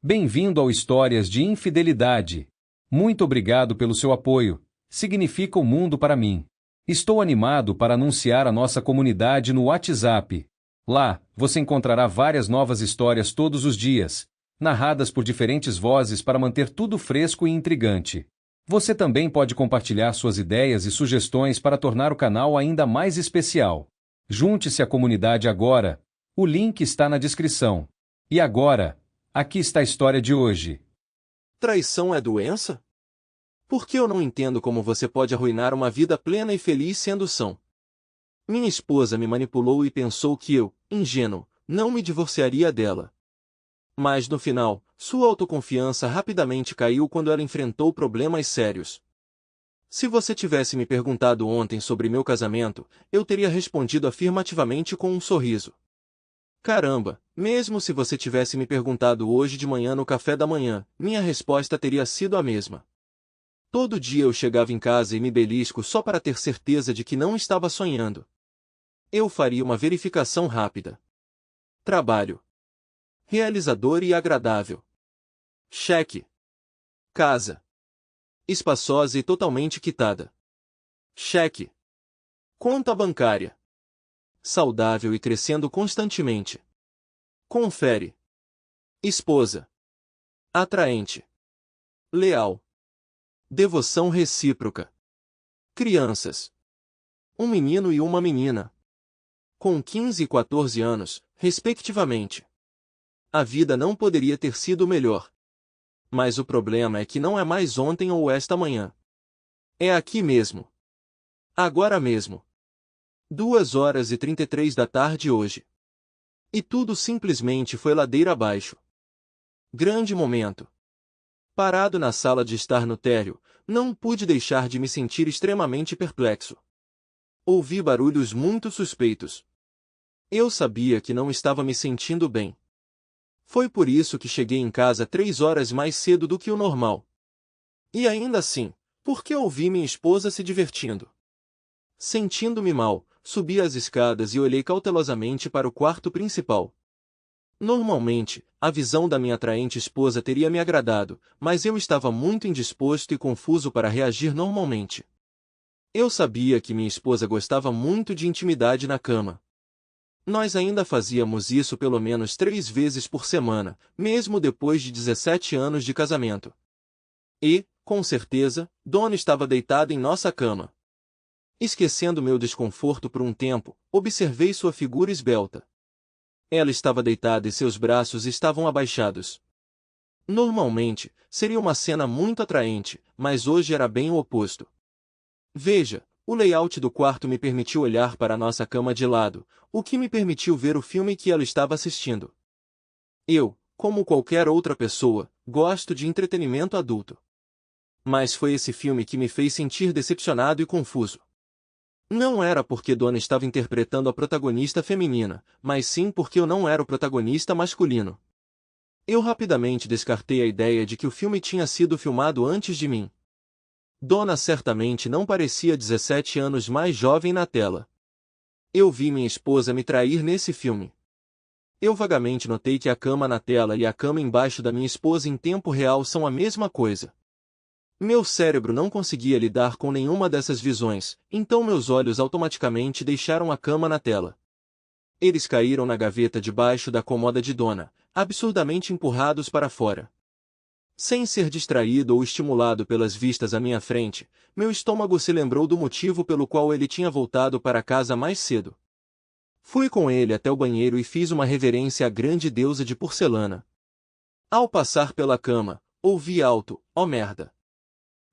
Bem-vindo ao Histórias de Infidelidade. Muito obrigado pelo seu apoio. Significa o mundo para mim. Estou animado para anunciar a nossa comunidade no WhatsApp. Lá, você encontrará várias novas histórias todos os dias, narradas por diferentes vozes para manter tudo fresco e intrigante. Você também pode compartilhar suas ideias e sugestões para tornar o canal ainda mais especial. Junte-se à comunidade agora. O link está na descrição. E agora, aqui está a história de hoje. Traição é doença? Por que eu não entendo como você pode arruinar uma vida plena e feliz sendo são? Minha esposa me manipulou e pensou que eu, ingênuo, não me divorciaria dela. Mas no final, sua autoconfiança rapidamente caiu quando ela enfrentou problemas sérios. Se você tivesse me perguntado ontem sobre meu casamento, eu teria respondido afirmativamente com um sorriso. Caramba, mesmo se você tivesse me perguntado hoje de manhã no café da manhã, minha resposta teria sido a mesma. Todo dia eu chegava em casa e me belisco só para ter certeza de que não estava sonhando. Eu faria uma verificação rápida. Trabalho. Realizador e agradável. Cheque. Casa. Espaçosa e totalmente quitada. Cheque. Conta bancária. Saudável e crescendo constantemente. Confere. Esposa. Atraente. Leal. Devoção recíproca. Crianças. Um menino e uma menina. Com 15 e 14 anos, respectivamente. A vida não poderia ter sido melhor. Mas o problema é que não é mais ontem ou esta manhã. É aqui mesmo. Agora mesmo. 2h33 da tarde hoje. E tudo simplesmente foi ladeira abaixo. Grande momento. Parado na sala de estar no térreo, não pude deixar de me sentir extremamente perplexo. Ouvi barulhos muito suspeitos. Eu sabia que não estava me sentindo bem. Foi por isso que cheguei em casa 3 horas mais cedo do que o normal. E ainda assim, porque ouvi minha esposa se divertindo. Sentindo-me mal, subi as escadas e olhei cautelosamente para o quarto principal. Normalmente, a visão da minha atraente esposa teria me agradado, mas eu estava muito indisposto e confuso para reagir normalmente. Eu sabia que minha esposa gostava muito de intimidade na cama. Nós ainda fazíamos isso pelo menos 3 vezes por semana, mesmo depois de 17 anos de casamento. E, com certeza, Dona estava deitada em nossa cama. Esquecendo meu desconforto por um tempo, observei sua figura esbelta. Ela estava deitada e seus braços estavam abaixados. Normalmente, seria uma cena muito atraente, mas hoje era bem o oposto. Veja, o layout do quarto me permitiu olhar para a nossa cama de lado, o que me permitiu ver o filme que ela estava assistindo. Eu, como qualquer outra pessoa, gosto de entretenimento adulto. Mas foi esse filme que me fez sentir decepcionado e confuso. Não era porque Dona estava interpretando a protagonista feminina, mas sim porque eu não era o protagonista masculino. Eu rapidamente descartei a ideia de que o filme tinha sido filmado antes de mim. Dona certamente não parecia 17 anos mais jovem na tela. Eu vi minha esposa me trair nesse filme. Eu vagamente notei que a cama na tela e a cama embaixo da minha esposa em tempo real são a mesma coisa. Meu cérebro não conseguia lidar com nenhuma dessas visões, então meus olhos automaticamente deixaram a cama na tela. Eles caíram na gaveta debaixo da cômoda de Dona, absurdamente empurrados para fora. Sem ser distraído ou estimulado pelas vistas à minha frente, meu estômago se lembrou do motivo pelo qual ele tinha voltado para casa mais cedo. Fui com ele até o banheiro e fiz uma reverência à grande deusa de porcelana. Ao passar pela cama, ouvi alto, "Oh merda!"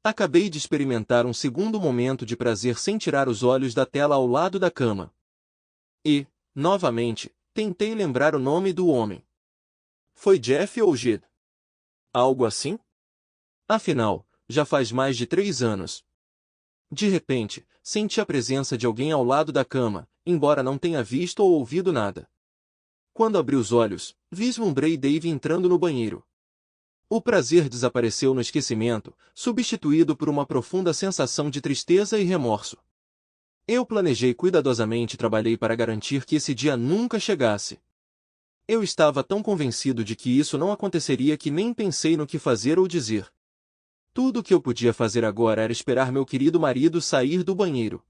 Acabei de experimentar um segundo momento de prazer sem tirar os olhos da tela ao lado da cama. E, novamente, tentei lembrar o nome do homem. Foi Jeff ou Jed? Algo assim? Afinal, já faz mais de 3 anos. De repente, senti a presença de alguém ao lado da cama, embora não tenha visto ou ouvido nada. Quando abri os olhos, vislumbrei Dave entrando no banheiro. O prazer desapareceu no esquecimento, substituído por uma profunda sensação de tristeza e remorso. Eu planejei cuidadosamente e trabalhei para garantir que esse dia nunca chegasse. Eu estava tão convencido de que isso não aconteceria que nem pensei no que fazer ou dizer. Tudo o que eu podia fazer agora era esperar meu querido marido sair do banheiro.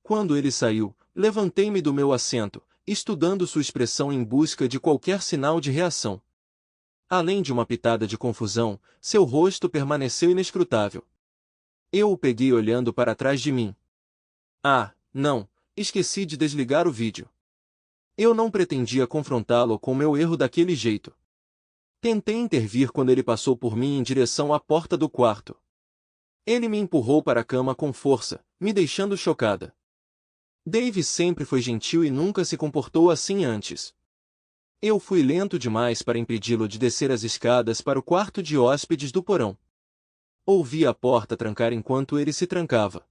Quando ele saiu, levantei-me do meu assento, estudando sua expressão em busca de qualquer sinal de reação. Além de uma pitada de confusão, seu rosto permaneceu inescrutável. Eu o peguei olhando para trás de mim. Ah, não, esqueci de desligar o vídeo. Eu não pretendia confrontá-lo com meu erro daquele jeito. Tentei intervir quando ele passou por mim em direção à porta do quarto. Ele me empurrou para a cama com força, me deixando chocada. Dave sempre foi gentil e nunca se comportou assim antes. Eu fui lento demais para impedi-lo de descer as escadas para o quarto de hóspedes do porão. Ouvi a porta trancar enquanto ele se trancava.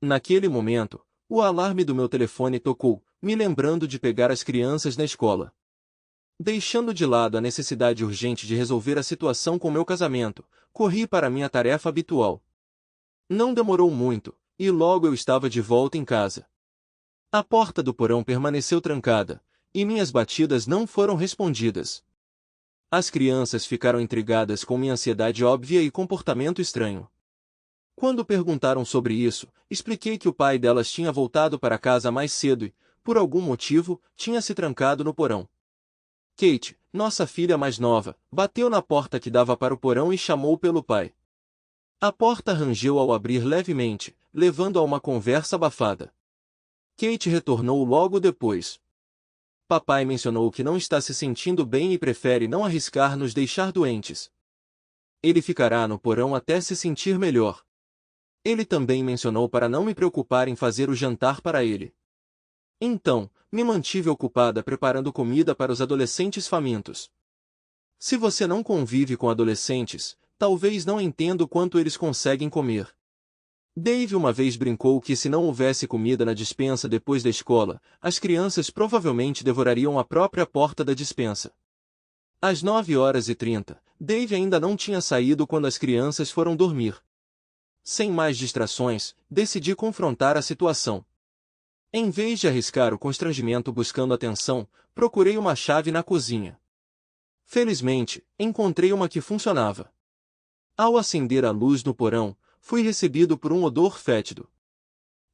Naquele momento, o alarme do meu telefone tocou, me lembrando de pegar as crianças na escola. Deixando de lado a necessidade urgente de resolver a situação com meu casamento, corri para minha tarefa habitual. Não demorou muito, e logo eu estava de volta em casa. A porta do porão permaneceu trancada, e minhas batidas não foram respondidas. As crianças ficaram intrigadas com minha ansiedade óbvia e comportamento estranho. Quando perguntaram sobre isso, expliquei que o pai delas tinha voltado para casa mais cedo e, por algum motivo, tinha se trancado no porão. Kate, nossa filha mais nova, bateu na porta que dava para o porão e chamou pelo pai. A porta rangeu ao abrir levemente, levando a uma conversa abafada. Kate retornou logo depois. Papai mencionou que não está se sentindo bem e prefere não arriscar nos deixar doentes. Ele ficará no porão até se sentir melhor. Ele também mencionou para não me preocupar em fazer o jantar para ele. Então, me mantive ocupada preparando comida para os adolescentes famintos. Se você não convive com adolescentes, talvez não entenda o quanto eles conseguem comer. Dave uma vez brincou que se não houvesse comida na despensa depois da escola, as crianças provavelmente devorariam a própria porta da despensa. Às 9h30, Dave ainda não tinha saído quando as crianças foram dormir. Sem mais distrações, decidi confrontar a situação. Em vez de arriscar o constrangimento buscando atenção, procurei uma chave na cozinha. Felizmente, encontrei uma que funcionava. Ao acender a luz no porão, fui recebido por um odor fétido.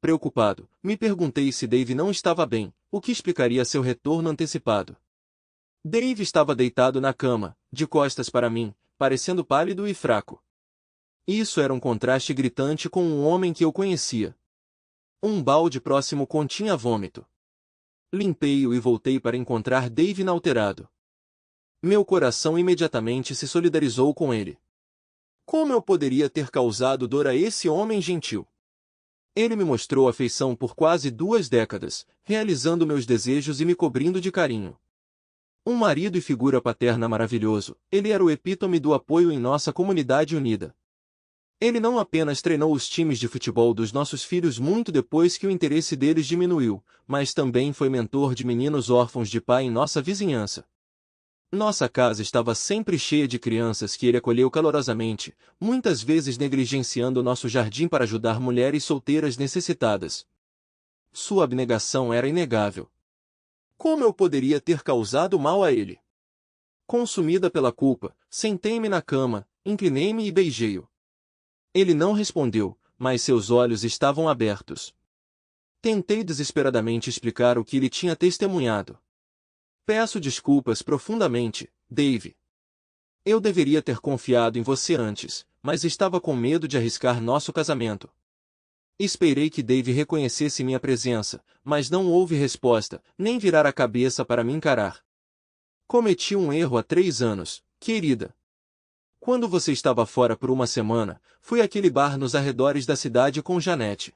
Preocupado, me perguntei se Dave não estava bem, o que explicaria seu retorno antecipado. Dave estava deitado na cama, de costas para mim, parecendo pálido e fraco. Isso era um contraste gritante com um homem que eu conhecia. Um balde próximo continha vômito. Limpei-o e voltei para encontrar Dave inalterado. Meu coração imediatamente se solidarizou com ele. Como eu poderia ter causado dor a esse homem gentil? Ele me mostrou afeição por quase 2 décadas, realizando meus desejos e me cobrindo de carinho. Um marido e figura paterna maravilhoso, ele era o epítome do apoio em nossa comunidade unida. Ele não apenas treinou os times de futebol dos nossos filhos muito depois que o interesse deles diminuiu, mas também foi mentor de meninos órfãos de pai em nossa vizinhança. Nossa casa estava sempre cheia de crianças que ele acolheu calorosamente, muitas vezes negligenciando nosso jardim para ajudar mulheres solteiras necessitadas. Sua abnegação era inegável. Como eu poderia ter causado mal a ele? Consumida pela culpa, sentei-me na cama, inclinei-me e beijei-o. Ele não respondeu, mas seus olhos estavam abertos. Tentei desesperadamente explicar o que ele tinha testemunhado. Peço desculpas profundamente, Dave. Eu deveria ter confiado em você antes, mas estava com medo de arriscar nosso casamento. Esperei que Dave reconhecesse minha presença, mas não houve resposta, nem virar a cabeça para me encarar. Cometi um erro há 3 anos, querida. Quando você estava fora por uma semana, fui àquele bar nos arredores da cidade com Janete.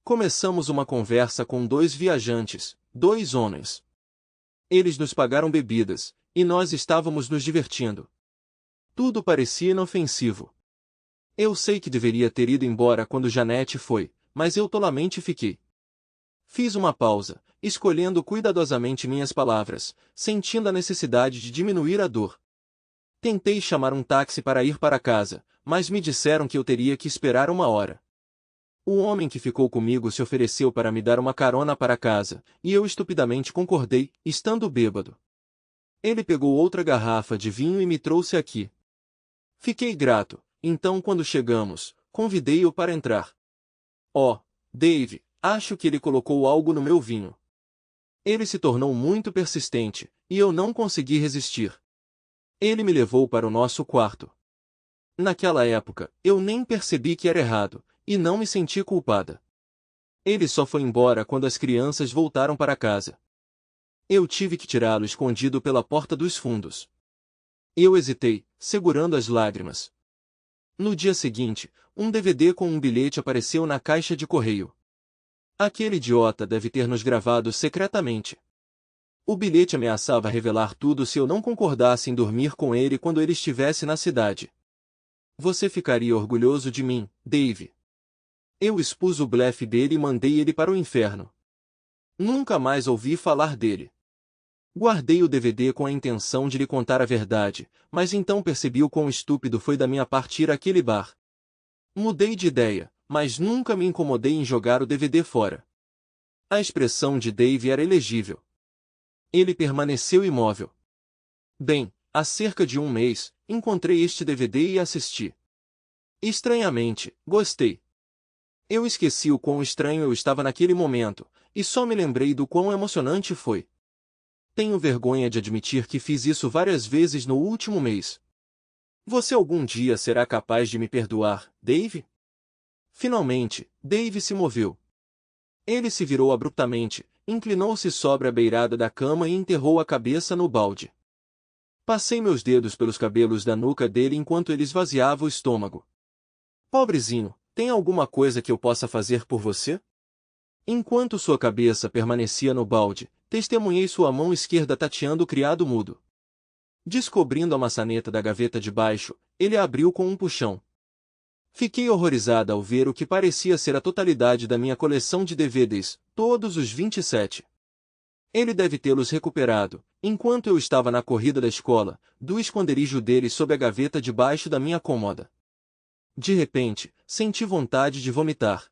Começamos uma conversa com 2 viajantes, 2 homens. Eles nos pagaram bebidas, e nós estávamos nos divertindo. Tudo parecia inofensivo. Eu sei que deveria ter ido embora quando Janete foi, mas eu tolamente fiquei. Fiz uma pausa, escolhendo cuidadosamente minhas palavras, sentindo a necessidade de diminuir a dor. Tentei chamar um táxi para ir para casa, mas me disseram que eu teria que esperar 1 hora. O homem que ficou comigo se ofereceu para me dar uma carona para casa, e eu estupidamente concordei, estando bêbado. Ele pegou outra garrafa de vinho e me trouxe aqui. Fiquei grato, então quando chegamos, convidei-o para entrar. Oh, Dave, acho que ele colocou algo no meu vinho. Ele se tornou muito persistente, e eu não consegui resistir. Ele me levou para o nosso quarto. Naquela época, eu nem percebi que era errado, e não me senti culpada. Ele só foi embora quando as crianças voltaram para casa. Eu tive que tirá-lo escondido pela porta dos fundos. Eu hesitei, segurando as lágrimas. No dia seguinte, um DVD com um bilhete apareceu na caixa de correio. Aquele idiota deve ter nos gravado secretamente. O bilhete ameaçava revelar tudo se eu não concordasse em dormir com ele quando ele estivesse na cidade. Você ficaria orgulhoso de mim, Dave. Eu expus o blefe dele e mandei ele para o inferno. Nunca mais ouvi falar dele. Guardei o DVD com a intenção de lhe contar a verdade, mas então percebi o quão estúpido foi da minha parte ir àquele bar. Mudei de ideia, mas nunca me incomodei em jogar o DVD fora. A expressão de Dave era elegível. Ele permaneceu imóvel. Bem, há cerca de um mês, encontrei este DVD e assisti. Estranhamente, gostei. Eu esqueci o quão estranho eu estava naquele momento, e só me lembrei do quão emocionante foi. Tenho vergonha de admitir que fiz isso várias vezes no último mês. Você algum dia será capaz de me perdoar, Dave? Finalmente, Dave se moveu. Ele se virou abruptamente, inclinou-se sobre a beirada da cama e enterrou a cabeça no balde. Passei meus dedos pelos cabelos da nuca dele enquanto ele esvaziava o estômago. Pobrezinho, tem alguma coisa que eu possa fazer por você? Enquanto sua cabeça permanecia no balde, testemunhei sua mão esquerda tateando o criado mudo. Descobrindo a maçaneta da gaveta de baixo, ele a abriu com um puxão. Fiquei horrorizada ao ver o que parecia ser a totalidade da minha coleção de DVDs, todos os 27. Ele deve tê-los recuperado, enquanto eu estava na corrida da escola, do esconderijo dele sob a gaveta debaixo da minha cômoda. De repente, senti vontade de vomitar.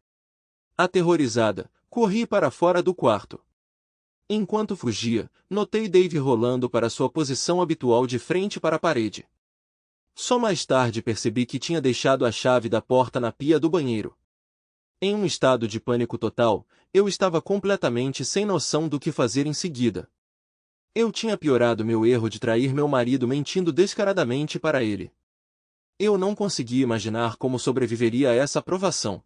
Aterrorizada, corri para fora do quarto. Enquanto fugia, notei Dave rolando para sua posição habitual de frente para a parede. Só mais tarde percebi que tinha deixado a chave da porta na pia do banheiro. Em um estado de pânico total, eu estava completamente sem noção do que fazer em seguida. Eu tinha piorado meu erro de trair meu marido mentindo descaradamente para ele. Eu não conseguia imaginar como sobreviveria a essa provação.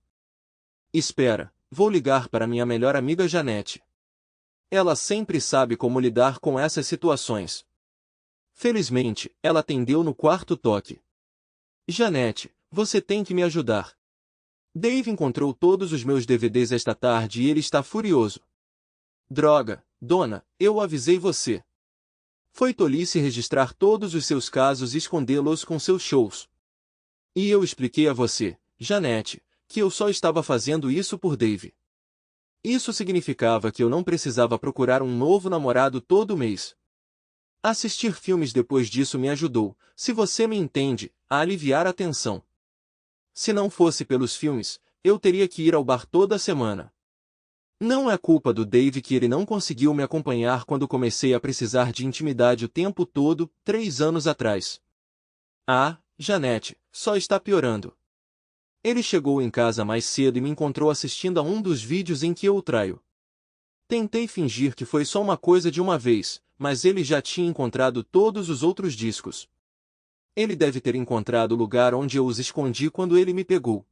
Espera, vou ligar para minha melhor amiga Janete. Ela sempre sabe como lidar com essas situações. Felizmente, ela atendeu no quarto toque. Janete, você tem que me ajudar. Dave encontrou todos os meus DVDs esta tarde e ele está furioso. Droga, dona, eu avisei você. Foi tolice registrar todos os seus casos e escondê-los com seus shows. E eu expliquei a você, Janete, que eu só estava fazendo isso por Dave. Isso significava que eu não precisava procurar um novo namorado todo mês. Assistir filmes depois disso me ajudou, se você me entende, a aliviar a tensão. Se não fosse pelos filmes, eu teria que ir ao bar toda semana. Não é culpa do Dave que ele não conseguiu me acompanhar quando comecei a precisar de intimidade o tempo todo, 3 anos atrás. Ah, Janete, só está piorando. Ele chegou em casa mais cedo e me encontrou assistindo a um dos vídeos em que eu o traio. Tentei fingir que foi só uma coisa de uma vez, mas ele já tinha encontrado todos os outros discos. Ele deve ter encontrado o lugar onde eu os escondi quando ele me pegou.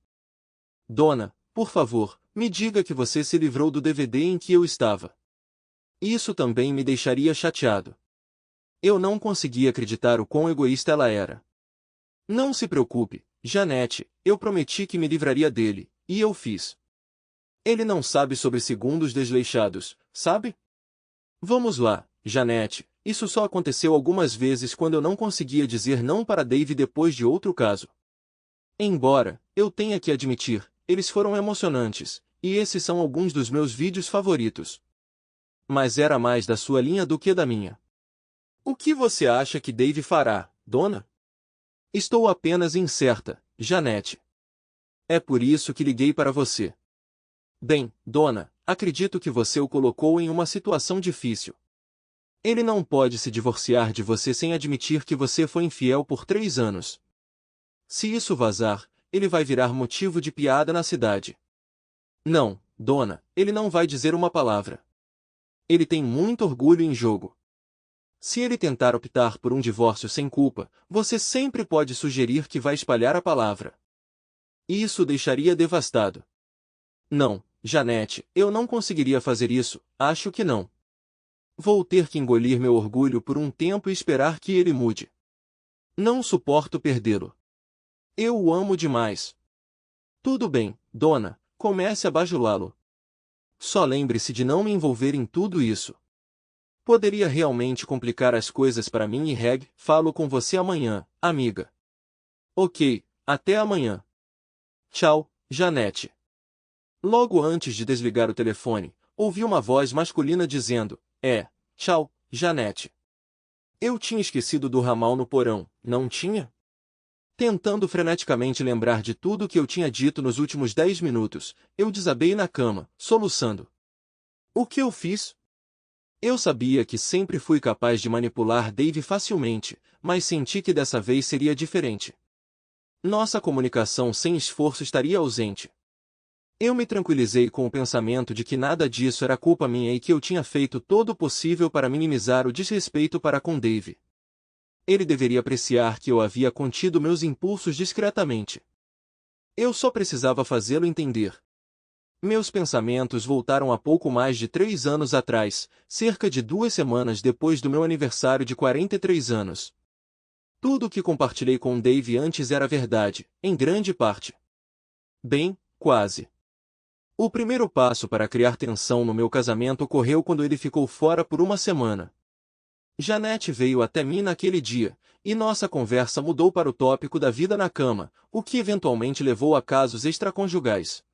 Dona, por favor, me diga que você se livrou do DVD em que eu estava. Isso também me deixaria chateado. Eu não conseguia acreditar o quão egoísta ela era. Não se preocupe, Janete, eu prometi que me livraria dele, e eu fiz. Ele não sabe sobre segundos desleixados, sabe? Vamos lá, Janete, isso só aconteceu algumas vezes quando eu não conseguia dizer não para Dave depois de outro caso. Embora, eu tenha que admitir, eles foram emocionantes, e esses são alguns dos meus vídeos favoritos. Mas era mais da sua linha do que da minha. O que você acha que Dave fará, dona? Estou apenas incerta, Janete. É por isso que liguei para você. Bem, dona, acredito que você o colocou em uma situação difícil. Ele não pode se divorciar de você sem admitir que você foi infiel por 3 anos. Se isso vazar, ele vai virar motivo de piada na cidade. Não, dona, ele não vai dizer uma palavra. Ele tem muito orgulho em jogo. Se ele tentar optar por um divórcio sem culpa, você sempre pode sugerir que vai espalhar a palavra. Isso o deixaria devastado. Não, Janete, eu não conseguiria fazer isso, acho que não. Vou ter que engolir meu orgulho por um tempo e esperar que ele mude. Não suporto perdê-lo. Eu o amo demais. Tudo bem, dona, comece a bajulá-lo. Só lembre-se de não me envolver em tudo isso. Poderia realmente complicar as coisas para mim e Reg. Falo com você amanhã, amiga. Ok, até amanhã. Tchau, Janete. Logo antes de desligar o telefone, ouvi uma voz masculina dizendo: tchau, Janete. Eu tinha esquecido do ramal no porão, não tinha? Tentando freneticamente lembrar de tudo que eu tinha dito nos últimos 10 minutos, eu desabei na cama, soluçando. O que eu fiz? Eu sabia que sempre fui capaz de manipular Dave facilmente, mas senti que dessa vez seria diferente. Nossa comunicação sem esforço estaria ausente. Eu me tranquilizei com o pensamento de que nada disso era culpa minha e que eu tinha feito todo o possível para minimizar o desrespeito para com Dave. Ele deveria apreciar que eu havia contido meus impulsos discretamente. Eu só precisava fazê-lo entender. Meus pensamentos voltaram a pouco mais de 3 anos atrás, cerca de 2 semanas depois do meu aniversário de 43 anos. Tudo o que compartilhei com Dave antes era verdade, em grande parte. Bem, quase. O primeiro passo para criar tensão no meu casamento ocorreu quando ele ficou fora por uma semana. Janete veio até mim naquele dia, e nossa conversa mudou para o tópico da vida na cama, o que eventualmente levou a casos extraconjugais.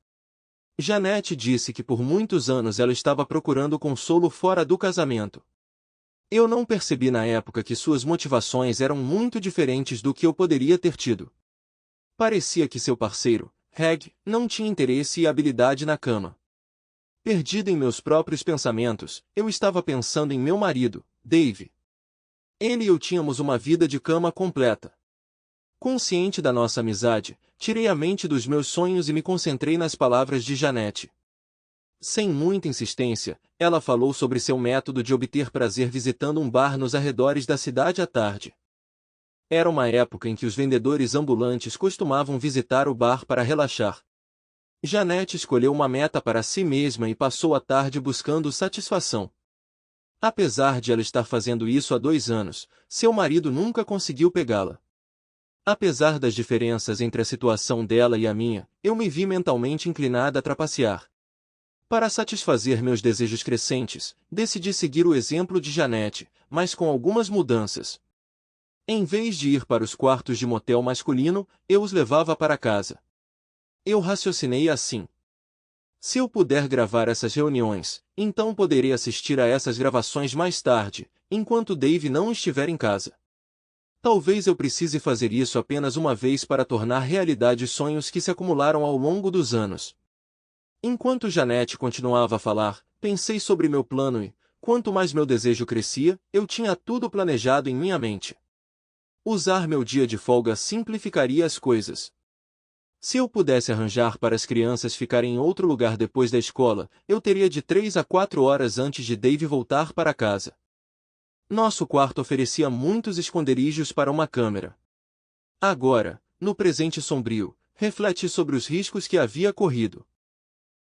Janete disse que por muitos anos ela estava procurando consolo fora do casamento. Eu não percebi na época que suas motivações eram muito diferentes do que eu poderia ter tido. Parecia que seu parceiro, Reg, não tinha interesse e habilidade na cama. Perdido em meus próprios pensamentos, eu estava pensando em meu marido, Dave. Ele e eu tínhamos uma vida de cama completa. Consciente da nossa amizade, tirei a mente dos meus sonhos e me concentrei nas palavras de Janete. Sem muita insistência, ela falou sobre seu método de obter prazer visitando um bar nos arredores da cidade à tarde. Era uma época em que os vendedores ambulantes costumavam visitar o bar para relaxar. Janete escolheu uma meta para si mesma e passou a tarde buscando satisfação. Apesar de ela estar fazendo isso há 2 anos, seu marido nunca conseguiu pegá-la. Apesar das diferenças entre a situação dela e a minha, eu me vi mentalmente inclinada a trapacear. Para satisfazer meus desejos crescentes, decidi seguir o exemplo de Janete, mas com algumas mudanças. Em vez de ir para os quartos de motel masculino, eu os levava para casa. Eu raciocinei assim. Se eu puder gravar essas reuniões, então poderei assistir a essas gravações mais tarde, enquanto Dave não estiver em casa. Talvez eu precise fazer isso apenas uma vez para tornar realidade os sonhos que se acumularam ao longo dos anos. Enquanto Janete continuava a falar, pensei sobre meu plano e, quanto mais meu desejo crescia, eu tinha tudo planejado em minha mente. Usar meu dia de folga simplificaria as coisas. Se eu pudesse arranjar para as crianças ficarem em outro lugar depois da escola, eu teria de 3 a 4 horas antes de Dave voltar para casa. Nosso quarto oferecia muitos esconderijos para uma câmera. Agora, no presente sombrio, refleti sobre os riscos que havia corrido.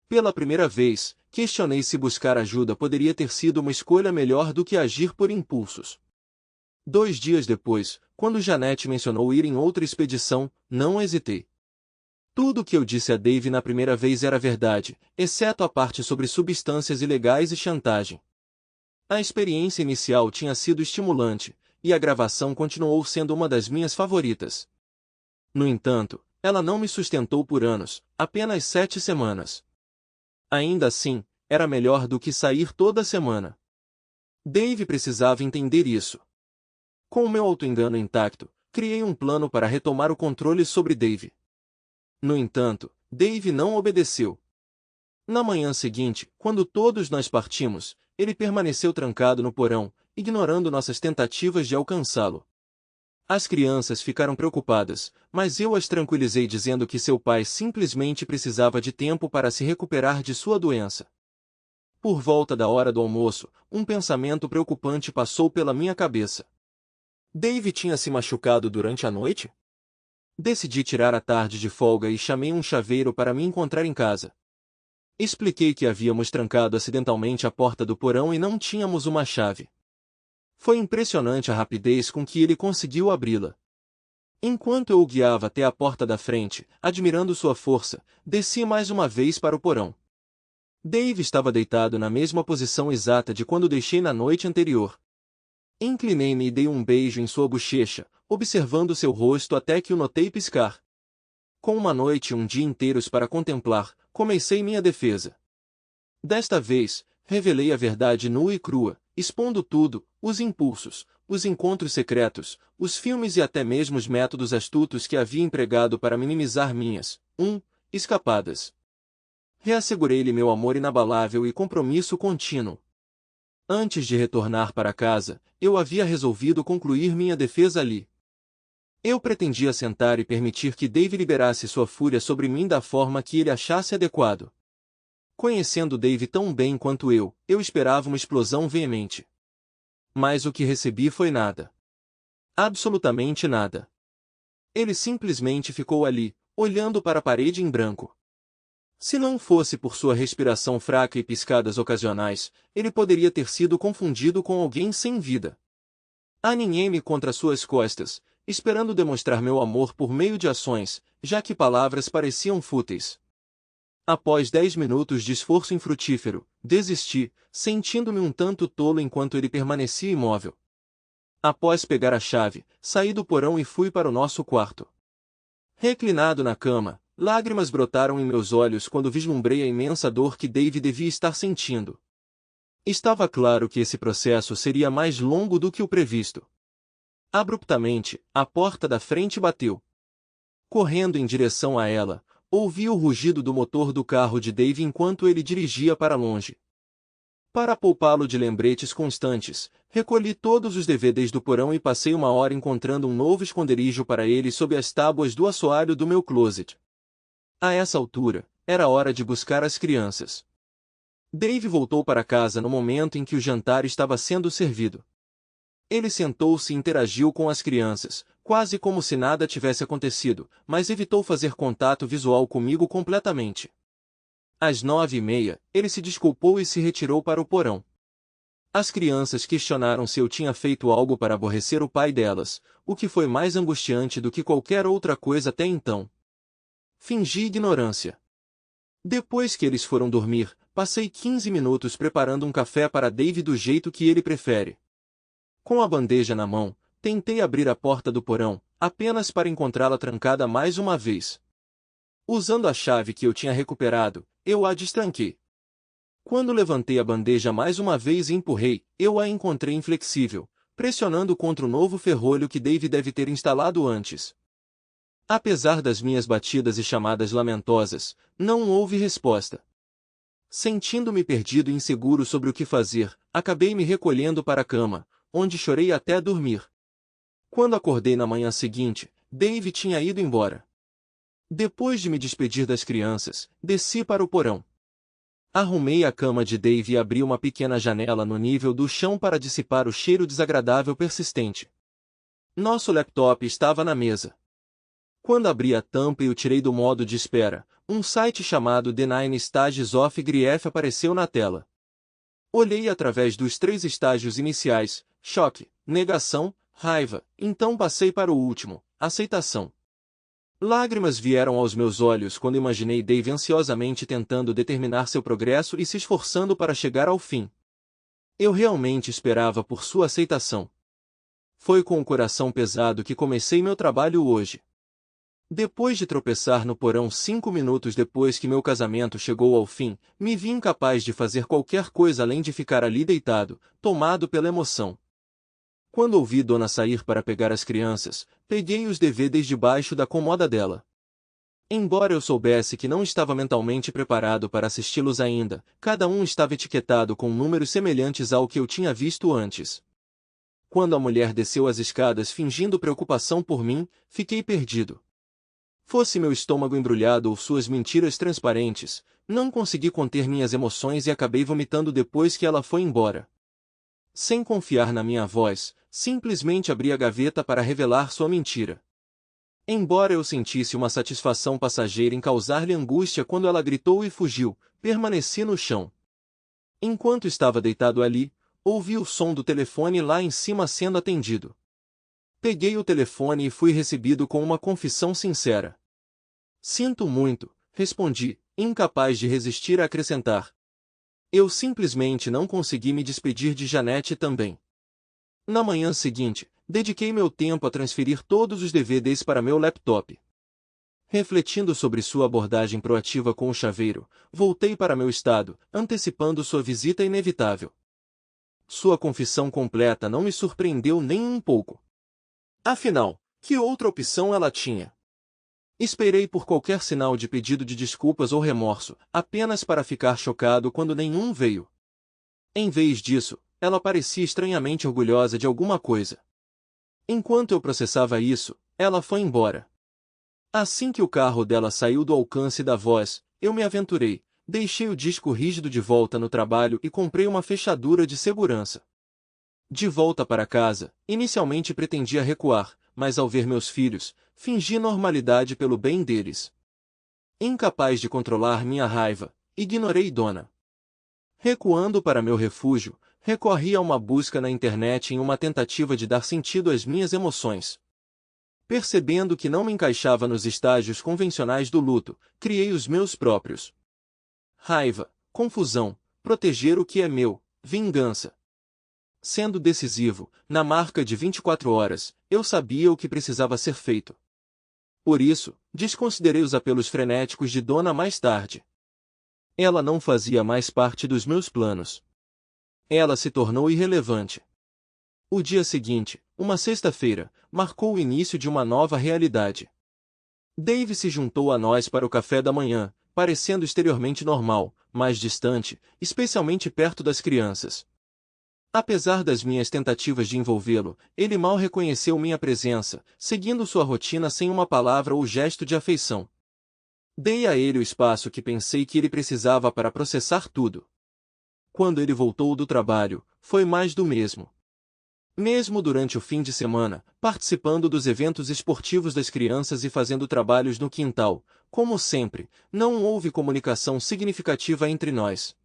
Pela primeira vez, questionei se buscar ajuda poderia ter sido uma escolha melhor do que agir por impulsos. 2 dias depois, quando Janete mencionou ir em outra expedição, não hesitei. Tudo o que eu disse a Dave na primeira vez era verdade, exceto a parte sobre substâncias ilegais e chantagem. A experiência inicial tinha sido estimulante, e a gravação continuou sendo uma das minhas favoritas. No entanto, ela não me sustentou por anos, apenas 7 semanas. Ainda assim, era melhor do que sair toda semana. Dave precisava entender isso. Com o meu auto-engano intacto, criei um plano para retomar o controle sobre Dave. No entanto, Dave não obedeceu. Na manhã seguinte, quando todos nós partimos, ele permaneceu trancado no porão, ignorando nossas tentativas de alcançá-lo. As crianças ficaram preocupadas, mas eu as tranquilizei dizendo que seu pai simplesmente precisava de tempo para se recuperar de sua doença. Por volta da hora do almoço, um pensamento preocupante passou pela minha cabeça. Dave tinha se machucado durante a noite? Decidi tirar a tarde de folga e chamei um chaveiro para me encontrar em casa. Expliquei que havíamos trancado acidentalmente a porta do porão e não tínhamos uma chave. Foi impressionante a rapidez com que ele conseguiu abri-la. Enquanto eu o guiava até a porta da frente, admirando sua força, desci mais uma vez para o porão. Dave estava deitado na mesma posição exata de quando deixei na noite anterior. Inclinei-me e dei um beijo em sua bochecha, observando seu rosto até que o notei piscar. Com uma noite e um dia inteiros para contemplar, comecei minha defesa. Desta vez, revelei a verdade nua e crua, expondo tudo, os impulsos, os encontros secretos, os filmes e até mesmo os métodos astutos que havia empregado para minimizar minhas, escapadas. Reassegurei-lhe meu amor inabalável e compromisso contínuo. Antes de retornar para casa, eu havia resolvido concluir minha defesa ali. Eu pretendia sentar e permitir que Dave liberasse sua fúria sobre mim da forma que ele achasse adequado. Conhecendo Dave tão bem quanto eu esperava uma explosão veemente. Mas o que recebi foi nada. Absolutamente nada. Ele simplesmente ficou ali, olhando para a parede em branco. Se não fosse por sua respiração fraca e piscadas ocasionais, ele poderia ter sido confundido com alguém sem vida. Aninhei-me contra suas costas, esperando demonstrar meu amor por meio de ações, já que palavras pareciam fúteis. Após 10 minutos de esforço infrutífero, desisti, sentindo-me um tanto tolo enquanto ele permanecia imóvel. Após pegar a chave, saí do porão e fui para o nosso quarto. Reclinado na cama, lágrimas brotaram em meus olhos quando vislumbrei a imensa dor que Dave devia estar sentindo. Estava claro que esse processo seria mais longo do que o previsto. Abruptamente, a porta da frente bateu. Correndo em direção a ela, ouvi o rugido do motor do carro de Dave enquanto ele dirigia para longe. Para poupá-lo de lembretes constantes, recolhi todos os DVDs do porão e passei uma hora encontrando um novo esconderijo para ele sob as tábuas do assoalho do meu closet. A essa altura, era hora de buscar as crianças. Dave voltou para casa no momento em que o jantar estava sendo servido. Ele sentou-se e interagiu com as crianças, quase como se nada tivesse acontecido, mas evitou fazer contato visual comigo completamente. Às 9h30, ele se desculpou e se retirou para o porão. As crianças questionaram se eu tinha feito algo para aborrecer o pai delas, o que foi mais angustiante do que qualquer outra coisa até então. Fingi ignorância. Depois que eles foram dormir, passei 15 minutos preparando um café para Dave do jeito que ele prefere. Com a bandeja na mão, tentei abrir a porta do porão, apenas para encontrá-la trancada mais uma vez. Usando a chave que eu tinha recuperado, eu a destranquei. Quando levantei a bandeja mais uma vez e empurrei, eu a encontrei inflexível, pressionando contra o novo ferrolho que Dave deve ter instalado antes. Apesar das minhas batidas e chamadas lamentosas, não houve resposta. Sentindo-me perdido e inseguro sobre o que fazer, acabei me recolhendo para a cama, onde chorei até dormir. Quando acordei na manhã seguinte, Dave tinha ido embora. Depois de me despedir das crianças, desci para o porão. Arrumei a cama de Dave e abri uma pequena janela no nível do chão para dissipar o cheiro desagradável persistente. Nosso laptop estava na mesa. Quando abri a tampa e o tirei do modo de espera, um site chamado The 9 Stages of Grief apareceu na tela. Olhei através dos 3 estágios iniciais, choque, negação, raiva, então passei para o último, aceitação. Lágrimas vieram aos meus olhos quando imaginei Dave ansiosamente tentando determinar seu progresso e se esforçando para chegar ao fim. Eu realmente esperava por sua aceitação. Foi com o coração pesado que comecei meu trabalho hoje. Depois de tropeçar no porão 5 minutos depois que meu casamento chegou ao fim, me vi incapaz de fazer qualquer coisa além de ficar ali deitado, tomado pela emoção. Quando ouvi Dona sair para pegar as crianças, peguei os DVDs debaixo da cômoda dela. Embora eu soubesse que não estava mentalmente preparado para assisti-los ainda, cada um estava etiquetado com números semelhantes ao que eu tinha visto antes. Quando a mulher desceu as escadas fingindo preocupação por mim, fiquei perdido. Fosse meu estômago embrulhado ou suas mentiras transparentes, não consegui conter minhas emoções e acabei vomitando depois que ela foi embora. Sem confiar na minha voz, simplesmente abri a gaveta para revelar sua mentira. Embora eu sentisse uma satisfação passageira em causar-lhe angústia quando ela gritou e fugiu, permaneci no chão. Enquanto estava deitado ali, ouvi o som do telefone lá em cima sendo atendido. Peguei o telefone e fui recebido com uma confissão sincera. Sinto muito, respondi, incapaz de resistir a acrescentar. Eu simplesmente não consegui me despedir de Janete também. Na manhã seguinte, dediquei meu tempo a transferir todos os DVDs para meu laptop. Refletindo sobre sua abordagem proativa com o chaveiro, voltei para meu estado, antecipando sua visita inevitável. Sua confissão completa não me surpreendeu nem um pouco. Afinal, que outra opção ela tinha? Esperei por qualquer sinal de pedido de desculpas ou remorso, apenas para ficar chocado quando nenhum veio. Em vez disso, ela parecia estranhamente orgulhosa de alguma coisa. Enquanto eu processava isso, ela foi embora. Assim que o carro dela saiu do alcance da voz, eu me aventurei, deixei o disco rígido de volta no trabalho e comprei uma fechadura de segurança. De volta para casa, inicialmente pretendia recuar, mas ao ver meus filhos, fingi normalidade pelo bem deles. Incapaz de controlar minha raiva, ignorei Dona. Recuando para meu refúgio, recorri a uma busca na internet em uma tentativa de dar sentido às minhas emoções. Percebendo que não me encaixava nos estágios convencionais do luto, criei os meus próprios. Raiva, confusão, proteger o que é meu, vingança. Sendo decisivo, na marca de 24 horas, eu sabia o que precisava ser feito. Por isso, desconsiderei os apelos frenéticos de Dona mais tarde. Ela não fazia mais parte dos meus planos. Ela se tornou irrelevante. O dia seguinte, uma sexta-feira, marcou o início de uma nova realidade. Dave se juntou a nós para o café da manhã, parecendo exteriormente normal, mas distante, especialmente perto das crianças. Apesar das minhas tentativas de envolvê-lo, ele mal reconheceu minha presença, seguindo sua rotina sem uma palavra ou gesto de afeição. Dei a ele o espaço que pensei que ele precisava para processar tudo. Quando ele voltou do trabalho, foi mais do mesmo. Mesmo durante o fim de semana, participando dos eventos esportivos das crianças e fazendo trabalhos no quintal, como sempre, não houve comunicação significativa entre nós.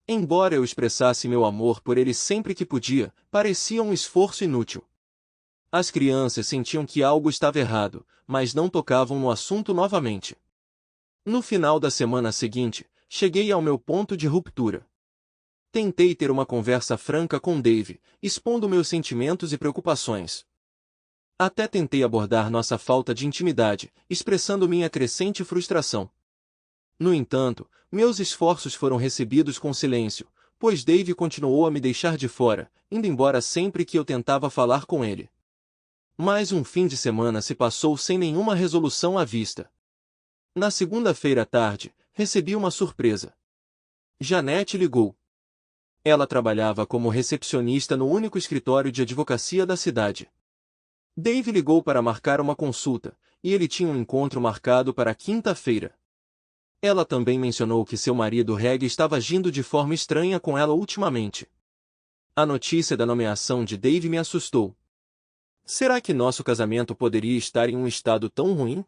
Embora eu expressasse meu amor por ele sempre que podia, parecia um esforço inútil. As crianças sentiam que algo estava errado, mas não tocavam no assunto novamente. No final da semana seguinte, cheguei ao meu ponto de ruptura. Tentei ter uma conversa franca com Dave, expondo meus sentimentos e preocupações. Até tentei abordar nossa falta de intimidade, expressando minha crescente frustração. No entanto, meus esforços foram recebidos com silêncio, pois Dave continuou a me deixar de fora, indo embora sempre que eu tentava falar com ele. Mais um fim de semana se passou sem nenhuma resolução à vista. Na segunda-feira à tarde, recebi uma surpresa. Janete ligou. Ela trabalhava como recepcionista no único escritório de advocacia da cidade. Dave ligou para marcar uma consulta, e ele tinha um encontro marcado para quinta-feira. Ela também mencionou que seu marido Reg estava agindo de forma estranha com ela ultimamente. A notícia da nomeação de Dave me assustou. Será que nosso casamento poderia estar em um estado tão ruim?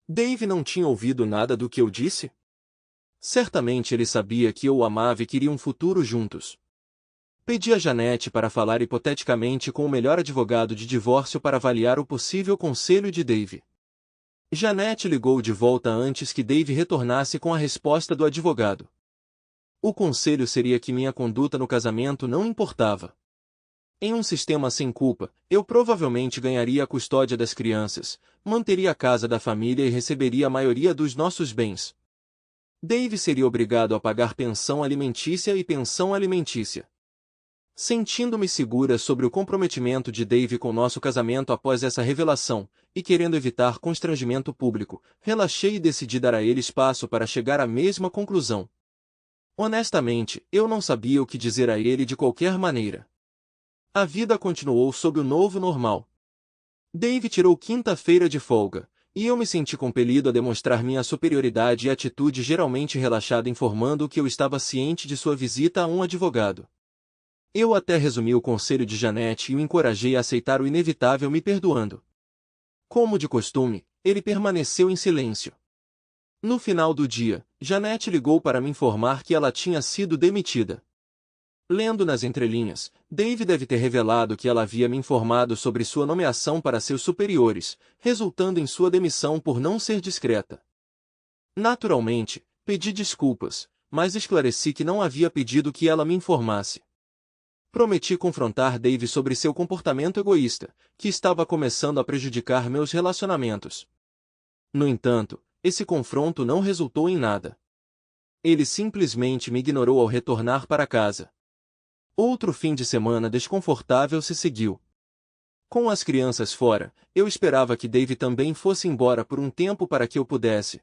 Dave não tinha ouvido nada do que eu disse? Certamente ele sabia que eu o amava e queria um futuro juntos. Pedi a Janete para falar hipoteticamente com o melhor advogado de divórcio para avaliar o possível conselho de Dave. Janete ligou de volta antes que Dave retornasse com a resposta do advogado. O conselho seria que minha conduta no casamento não importava. Em um sistema sem culpa, eu provavelmente ganharia a custódia das crianças, manteria a casa da família e receberia a maioria dos nossos bens. Dave seria obrigado a pagar pensão alimentícia e pensão alimentícia. Sentindo-me segura sobre o comprometimento de Dave com nosso casamento após essa revelação, e querendo evitar constrangimento público, relaxei e decidi dar a ele espaço para chegar à mesma conclusão. Honestamente, eu não sabia o que dizer a ele de qualquer maneira. A vida continuou sob o novo normal. Dave tirou quinta-feira de folga, e eu me senti compelido a demonstrar minha superioridade e atitude geralmente relaxada informando que eu estava ciente de sua visita a um advogado. Eu até resumi o conselho de Janete e o encorajei a aceitar o inevitável me perdoando. Como de costume, ele permaneceu em silêncio. No final do dia, Janete ligou para me informar que ela tinha sido demitida. Lendo nas entrelinhas, Dave deve ter revelado que ela havia me informado sobre sua nomeação para seus superiores, resultando em sua demissão por não ser discreta. Naturalmente, pedi desculpas, mas esclareci que não havia pedido que ela me informasse. Prometi confrontar Dave sobre seu comportamento egoísta, que estava começando a prejudicar meus relacionamentos. No entanto, esse confronto não resultou em nada. Ele simplesmente me ignorou ao retornar para casa. Outro fim de semana desconfortável se seguiu. Com as crianças fora, eu esperava que Dave também fosse embora por um tempo para que eu pudesse,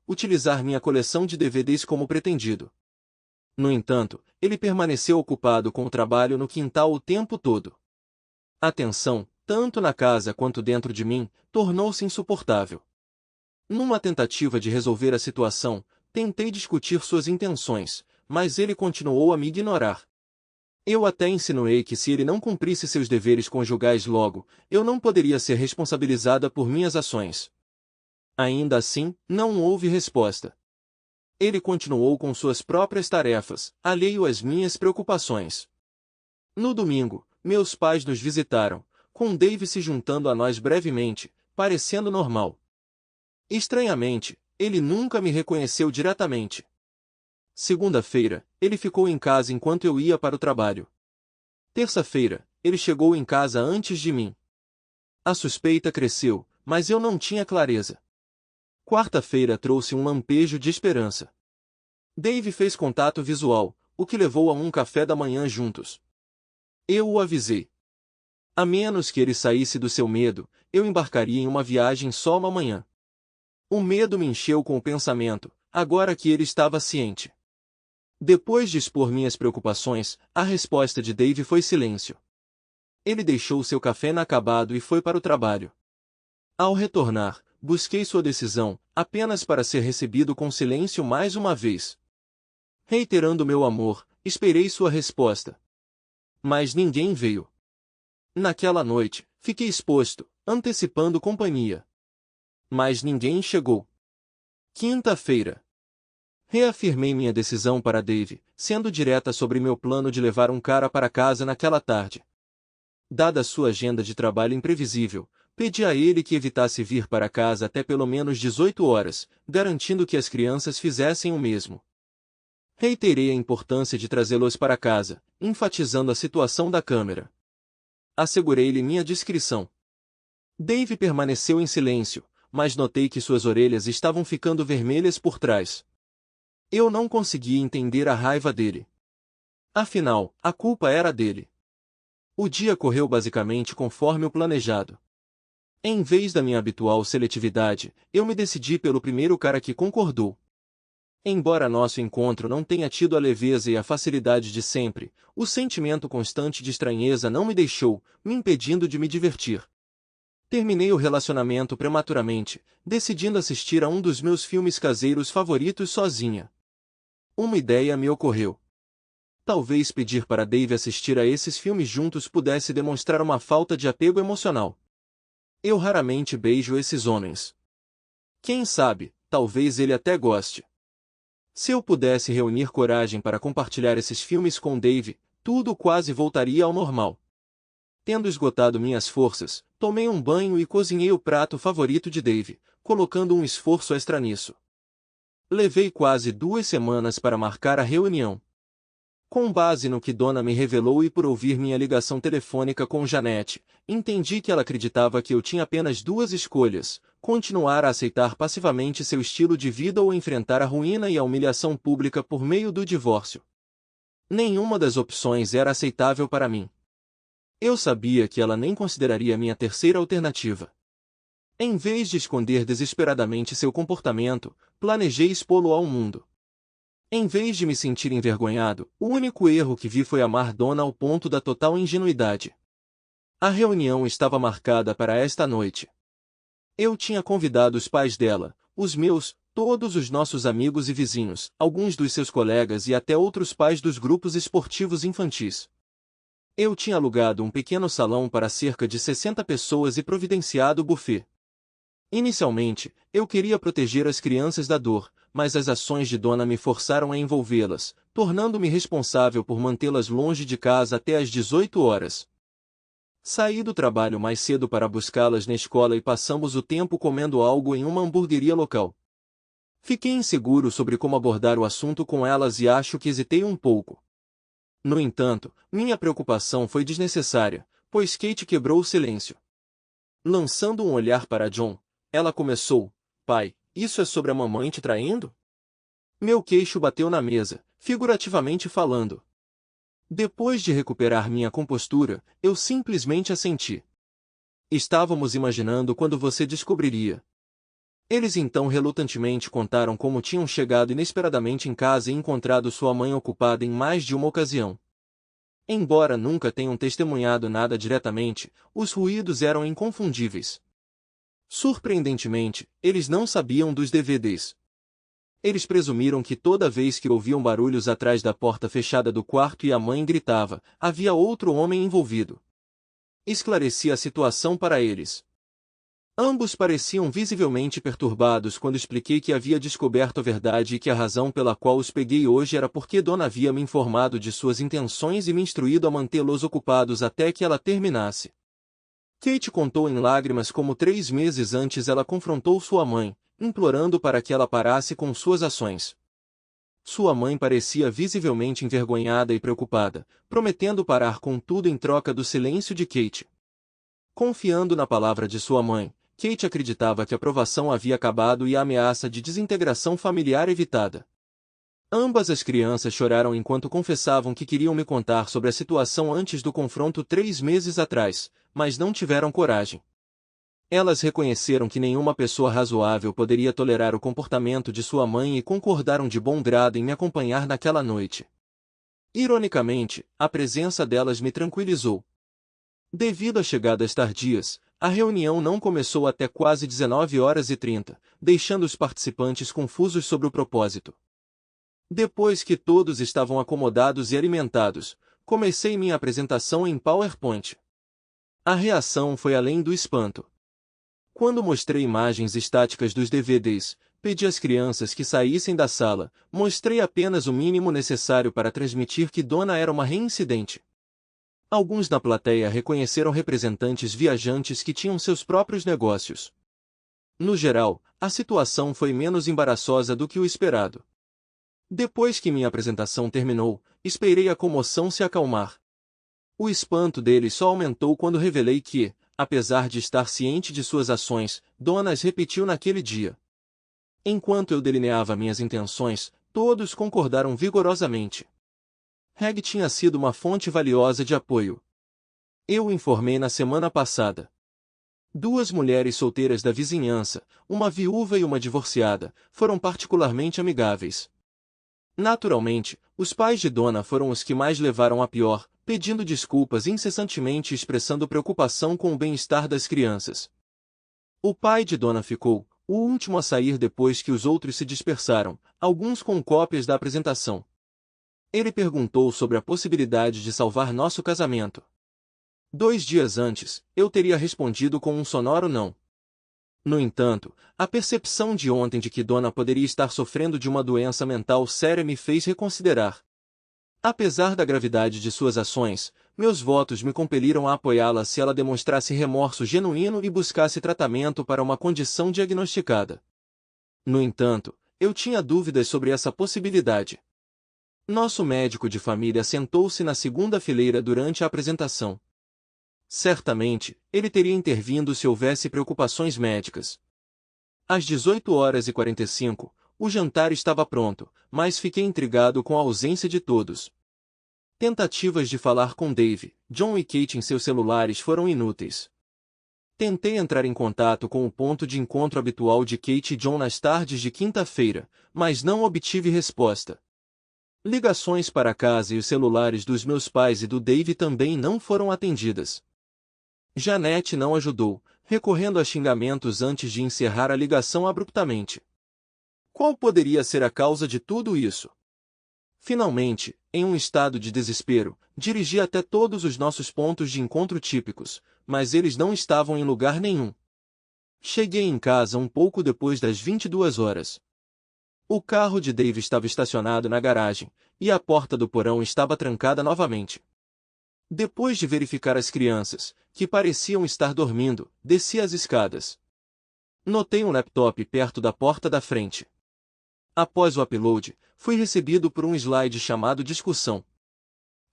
utilizar minha coleção de DVDs como pretendido. No entanto, ele permaneceu ocupado com o trabalho no quintal o tempo todo. A tensão, tanto na casa quanto dentro de mim, tornou-se insuportável. Numa tentativa de resolver a situação, tentei discutir suas intenções, mas ele continuou a me ignorar. Eu até insinuei que se ele não cumprisse seus deveres conjugais logo, eu não poderia ser responsabilizada por minhas ações. Ainda assim, não houve resposta. Ele continuou com suas próprias tarefas, alheio às minhas preocupações. No domingo, meus pais nos visitaram, com Dave se juntando a nós brevemente, parecendo normal. Estranhamente, ele nunca me reconheceu diretamente. Segunda-feira, ele ficou em casa enquanto eu ia para o trabalho. Terça-feira, ele chegou em casa antes de mim. A suspeita cresceu, mas eu não tinha clareza. Quarta-feira trouxe um lampejo de esperança. Dave fez contato visual, o que levou a um café da manhã juntos. Eu o avisei. A menos que ele saísse do seu medo, eu embarcaria em uma viagem só uma manhã. O medo me encheu com o pensamento, agora que ele estava ciente. Depois de expor minhas preocupações, a resposta de Dave foi silêncio. Ele deixou seu café inacabado e foi para o trabalho. Ao retornar, busquei sua decisão, apenas para ser recebido com silêncio mais uma vez. Reiterando meu amor, esperei sua resposta. Mas ninguém veio. Naquela noite, fiquei exposto, antecipando companhia. Mas ninguém chegou. Quinta-feira. Reafirmei minha decisão para Dave, sendo direta sobre meu plano de levar um cara para casa naquela tarde. Dada sua agenda de trabalho imprevisível, pedi a ele que evitasse vir para casa até pelo menos 18 horas, garantindo que as crianças fizessem o mesmo. Reiterei a importância de trazê-los para casa, enfatizando a situação da câmera. Assegurei-lhe minha discrição. Dave permaneceu em silêncio, mas notei que suas orelhas estavam ficando vermelhas por trás. Eu não conseguia entender a raiva dele. Afinal, a culpa era dele. O dia correu basicamente conforme o planejado. Em vez da minha habitual seletividade, eu me decidi pelo primeiro cara que concordou. Embora nosso encontro não tenha tido a leveza e a facilidade de sempre, o sentimento constante de estranheza não me deixou, me impedindo de me divertir. Terminei o relacionamento prematuramente, decidindo assistir a um dos meus filmes caseiros favoritos sozinha. Uma ideia me ocorreu. Talvez pedir para Dave assistir a esses filmes juntos pudesse demonstrar uma falta de apego emocional. Eu raramente beijo esses homens. Quem sabe, talvez ele até goste. Se eu pudesse reunir coragem para compartilhar esses filmes com Dave, tudo quase voltaria ao normal. Tendo esgotado minhas forças, tomei um banho e cozinhei o prato favorito de Dave, colocando um esforço extra nisso. Levei quase 2 semanas para marcar a reunião. Com base no que Dona me revelou e por ouvir minha ligação telefônica com Janete, entendi que ela acreditava que eu tinha apenas 2 escolhas: continuar a aceitar passivamente seu estilo de vida ou enfrentar a ruína e a humilhação pública por meio do divórcio. Nenhuma das opções era aceitável para mim. Eu sabia que ela nem consideraria minha terceira alternativa. Em vez de esconder desesperadamente seu comportamento, planejei expô-lo ao mundo. Em vez de me sentir envergonhado, o único erro que vi foi amar Donna ao ponto da total ingenuidade. A reunião estava marcada para esta noite. Eu tinha convidado os pais dela, os meus, todos os nossos amigos e vizinhos, alguns dos seus colegas e até outros pais dos grupos esportivos infantis. Eu tinha alugado um pequeno salão para cerca de 60 pessoas e providenciado o buffet. Inicialmente, eu queria proteger as crianças da dor, mas as ações de Donna me forçaram a envolvê-las, tornando-me responsável por mantê-las longe de casa até às 18 horas. Saí do trabalho mais cedo para buscá-las na escola e passamos o tempo comendo algo em uma hamburgueria local. Fiquei inseguro sobre como abordar o assunto com elas e acho que hesitei um pouco. No entanto, minha preocupação foi desnecessária, pois Kate quebrou o silêncio. Lançando um olhar para John, ela começou: "Pai, isso é sobre a mamãe te traindo?" Meu queixo bateu na mesa, figurativamente falando. Depois de recuperar minha compostura, eu simplesmente assenti. Estávamos imaginando quando você descobriria. Eles então relutantemente contaram como tinham chegado inesperadamente em casa e encontrado sua mãe ocupada em mais de uma ocasião. Embora nunca tenham testemunhado nada diretamente, os ruídos eram inconfundíveis. Surpreendentemente, eles não sabiam dos DVDs. Eles presumiram que toda vez que ouviam barulhos atrás da porta fechada do quarto e a mãe gritava, havia outro homem envolvido. Esclareci a situação para eles. Ambos pareciam visivelmente perturbados quando expliquei que havia descoberto a verdade e que a razão pela qual os peguei hoje era porque Donna havia me informado de suas intenções e me instruído a mantê-los ocupados até que ela terminasse. Kate contou em lágrimas como 3 meses antes ela confrontou sua mãe, implorando para que ela parasse com suas ações. Sua mãe parecia visivelmente envergonhada e preocupada, prometendo parar com tudo em troca do silêncio de Kate. Confiando na palavra de sua mãe, Kate acreditava que a provação havia acabado e a ameaça de desintegração familiar evitada. Ambas as crianças choraram enquanto confessavam que queriam me contar sobre a situação antes do confronto 3 meses atrás, mas não tiveram coragem. Elas reconheceram que nenhuma pessoa razoável poderia tolerar o comportamento de sua mãe e concordaram de bom grado em me acompanhar naquela noite. Ironicamente, a presença delas me tranquilizou. Devido a chegadas tardias, a reunião não começou até quase 19h30, deixando os participantes confusos sobre o propósito. Depois que todos estavam acomodados e alimentados, comecei minha apresentação em PowerPoint. A reação foi além do espanto. Quando mostrei imagens estáticas dos DVDs, pedi às crianças que saíssem da sala, mostrei apenas o mínimo necessário para transmitir que Donna era uma reincidente. Alguns na plateia reconheceram representantes viajantes que tinham seus próprios negócios. No geral, a situação foi menos embaraçosa do que o esperado. Depois que minha apresentação terminou, esperei a comoção se acalmar. O espanto deles só aumentou quando revelei que, apesar de estar ciente de suas ações, Donna as repetiu naquele dia. Enquanto eu delineava minhas intenções, todos concordaram vigorosamente. Reg tinha sido uma fonte valiosa de apoio. Eu o informei na semana passada. 2 mulheres solteiras da vizinhança, uma viúva e uma divorciada, foram particularmente amigáveis. Naturalmente, os pais de Donna foram os que mais levaram a pior, pedindo desculpas incessantemente e expressando preocupação com o bem-estar das crianças. O pai de Donna ficou, o último a sair depois que os outros se dispersaram, alguns com cópias da apresentação. Ele perguntou sobre a possibilidade de salvar nosso casamento. 2 dias antes, eu teria respondido com um sonoro não. No entanto, a percepção de ontem de que Donna poderia estar sofrendo de uma doença mental séria me fez reconsiderar. Apesar da gravidade de suas ações, meus votos me compeliram a apoiá-la se ela demonstrasse remorso genuíno e buscasse tratamento para uma condição diagnosticada. No entanto, eu tinha dúvidas sobre essa possibilidade. Nosso médico de família sentou-se na segunda fileira durante a apresentação. Certamente, ele teria intervindo se houvesse preocupações médicas. Às 18h45, o jantar estava pronto, mas fiquei intrigado com a ausência de todos. Tentativas de falar com Dave, John e Kate em seus celulares foram inúteis. Tentei entrar em contato com o ponto de encontro habitual de Kate e John nas tardes de quinta-feira, mas não obtive resposta. Ligações para casa e os celulares dos meus pais e do Dave também não foram atendidas. Janete não ajudou, recorrendo a xingamentos antes de encerrar a ligação abruptamente. Qual poderia ser a causa de tudo isso? Finalmente, em um estado de desespero, dirigi até todos os nossos pontos de encontro típicos, mas eles não estavam em lugar nenhum. Cheguei em casa um pouco depois das 22 horas. O carro de Dave estava estacionado na garagem, e a porta do porão estava trancada novamente. Depois de verificar as crianças, que pareciam estar dormindo, desci as escadas. Notei um laptop perto da porta da frente. Após o upload, fui recebido por um slide chamado Discussão.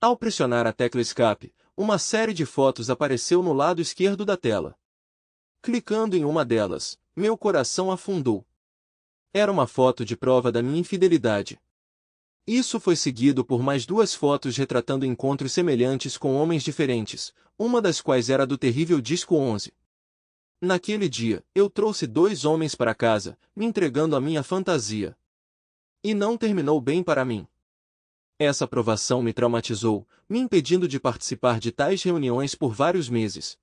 Ao pressionar a tecla Escape, uma série de fotos apareceu no lado esquerdo da tela. Clicando em uma delas, meu coração afundou. Era uma foto de prova da minha infidelidade. Isso foi seguido por mais duas fotos retratando encontros semelhantes com homens diferentes, uma das quais era do terrível Disco 11. Naquele dia, eu trouxe dois homens para casa, me entregando a minha fantasia. E não terminou bem para mim. Essa provação me traumatizou, me impedindo de participar de tais reuniões por vários meses.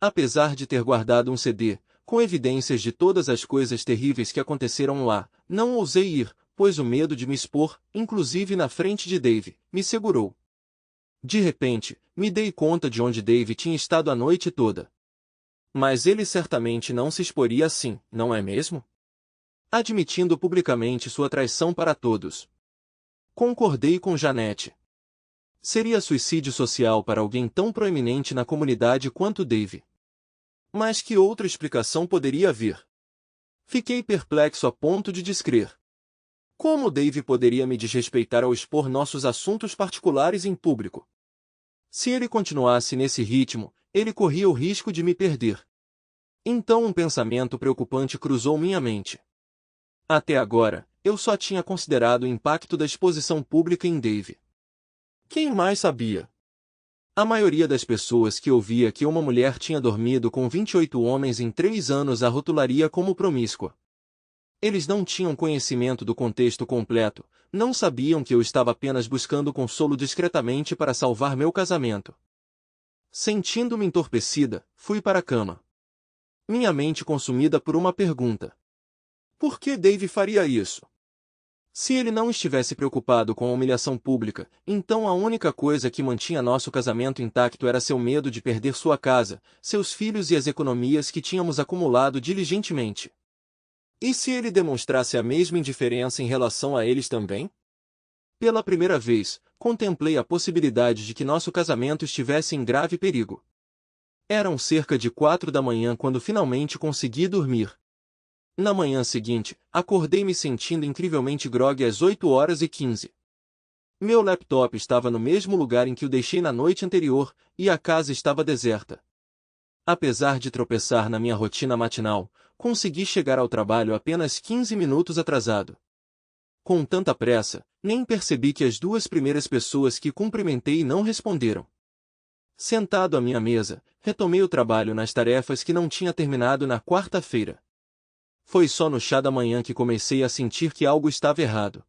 Apesar de ter guardado um CD, com evidências de todas as coisas terríveis que aconteceram lá, não ousei ir, pois o medo de me expor, inclusive na frente de Dave, me segurou. De repente, me dei conta de onde Dave tinha estado a noite toda. Mas ele certamente não se exporia assim, não é mesmo? Admitindo publicamente sua traição para todos. Concordei com Janete. Seria suicídio social para alguém tão proeminente na comunidade quanto Dave. Mas que outra explicação poderia vir? Fiquei perplexo a ponto de descrer. Como Dave poderia me desrespeitar ao expor nossos assuntos particulares em público? Se ele continuasse nesse ritmo, ele corria o risco de me perder. Então um pensamento preocupante cruzou minha mente. Até agora, eu só tinha considerado o impacto da exposição pública em Dave. Quem mais sabia? A maioria das pessoas que ouvia que uma mulher tinha dormido com 28 homens em 3 anos a rotularia como promíscua. Eles não tinham conhecimento do contexto completo, não sabiam que eu estava apenas buscando consolo discretamente para salvar meu casamento. Sentindo-me entorpecida, fui para a cama. Minha mente consumida por uma pergunta. Por que Dave faria isso? Se ele não estivesse preocupado com a humilhação pública, então a única coisa que mantinha nosso casamento intacto era seu medo de perder sua casa, seus filhos e as economias que tínhamos acumulado diligentemente. E se ele demonstrasse a mesma indiferença em relação a eles também? Pela primeira vez, contemplei a possibilidade de que nosso casamento estivesse em grave perigo. Eram cerca de 4 da manhã quando finalmente consegui dormir. Na manhã seguinte, acordei me sentindo incrivelmente grogue às 8h15. Meu laptop estava no mesmo lugar em que o deixei na noite anterior, e a casa estava deserta. Apesar de tropeçar na minha rotina matinal, consegui chegar ao trabalho apenas 15 minutos atrasado. Com tanta pressa, nem percebi que as duas primeiras pessoas que cumprimentei não responderam. Sentado à minha mesa, retomei o trabalho nas tarefas que não tinha terminado na quarta-feira. Foi só no chá da manhã que comecei a sentir que algo estava errado.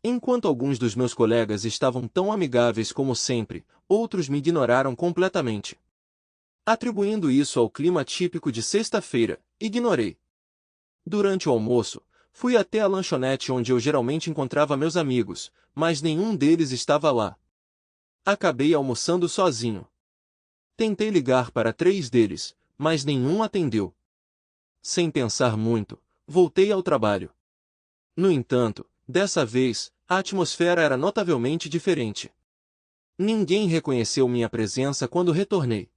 Enquanto alguns dos meus colegas estavam tão amigáveis como sempre, outros me ignoraram completamente. Atribuindo isso ao clima típico de sexta-feira, ignorei. Durante o almoço, fui até a lanchonete onde eu geralmente encontrava meus amigos, mas nenhum deles estava lá. Acabei almoçando sozinho. Tentei ligar para 3 deles, mas nenhum atendeu. Sem pensar muito, voltei ao trabalho. No entanto, dessa vez, a atmosfera era notavelmente diferente. Ninguém reconheceu minha presença quando retornei.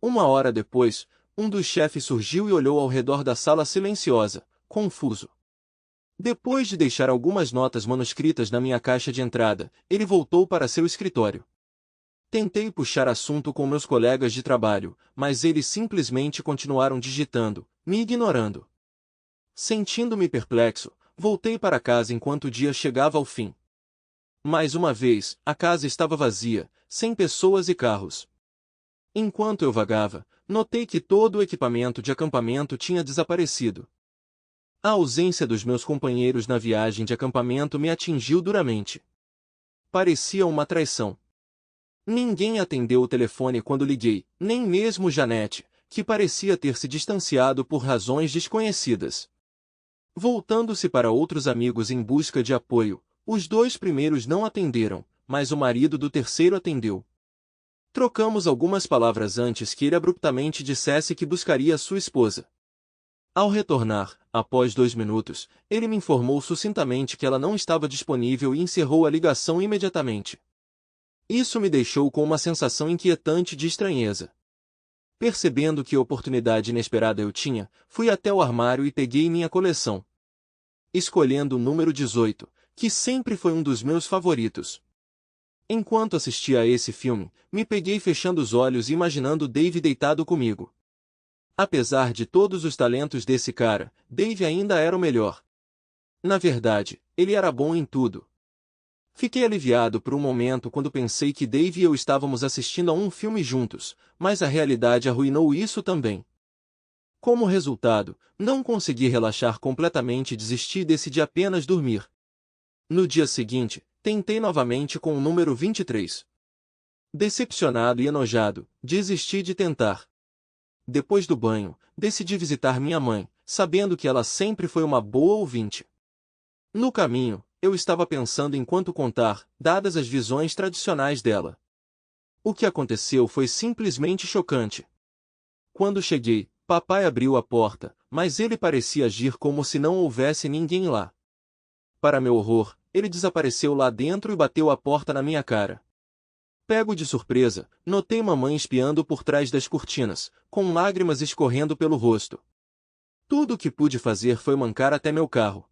1 hora depois, um dos chefes surgiu e olhou ao redor da sala silenciosa, confuso. Depois de deixar algumas notas manuscritas na minha caixa de entrada, ele voltou para seu escritório. Tentei puxar assunto com meus colegas de trabalho, mas eles simplesmente continuaram digitando, me ignorando. Sentindo-me perplexo, voltei para casa enquanto o dia chegava ao fim. Mais uma vez, a casa estava vazia, sem pessoas e carros. Enquanto eu vagava, notei que todo o equipamento de acampamento tinha desaparecido. A ausência dos meus companheiros na viagem de acampamento me atingiu duramente. Parecia uma traição. Ninguém atendeu o telefone quando liguei, nem mesmo Janete, que parecia ter se distanciado por razões desconhecidas. Voltando-se para outros amigos em busca de apoio, os dois primeiros não atenderam, mas o marido do terceiro atendeu. Trocamos algumas palavras antes que ele abruptamente dissesse que buscaria sua esposa. Ao retornar, após 2 minutos, ele me informou sucintamente que ela não estava disponível e encerrou a ligação imediatamente. Isso me deixou com uma sensação inquietante de estranheza. Percebendo que oportunidade inesperada eu tinha, fui até o armário e peguei minha coleção. Escolhendo o número 18, que sempre foi um dos meus favoritos. Enquanto assistia a esse filme, me peguei fechando os olhos e imaginando Dave deitado comigo. Apesar de todos os talentos desse cara, Dave ainda era o melhor. Na verdade, ele era bom em tudo. Fiquei aliviado por um momento quando pensei que Dave e eu estávamos assistindo a um filme juntos, mas a realidade arruinou isso também. Como resultado, não consegui relaxar completamente e desisti e decidi apenas dormir. No dia seguinte, tentei novamente com o número 23. Decepcionado e enojado, desisti de tentar. Depois do banho, decidi visitar minha mãe, sabendo que ela sempre foi uma boa ouvinte. No caminho, eu estava pensando em quanto contar, dadas as visões tradicionais dela. O que aconteceu foi simplesmente chocante. Quando cheguei, papai abriu a porta, mas ele parecia agir como se não houvesse ninguém lá. Para meu horror, ele desapareceu lá dentro e bateu a porta na minha cara. Pego de surpresa, notei mamãe espiando por trás das cortinas, com lágrimas escorrendo pelo rosto. Tudo o que pude fazer foi mancar até meu carro.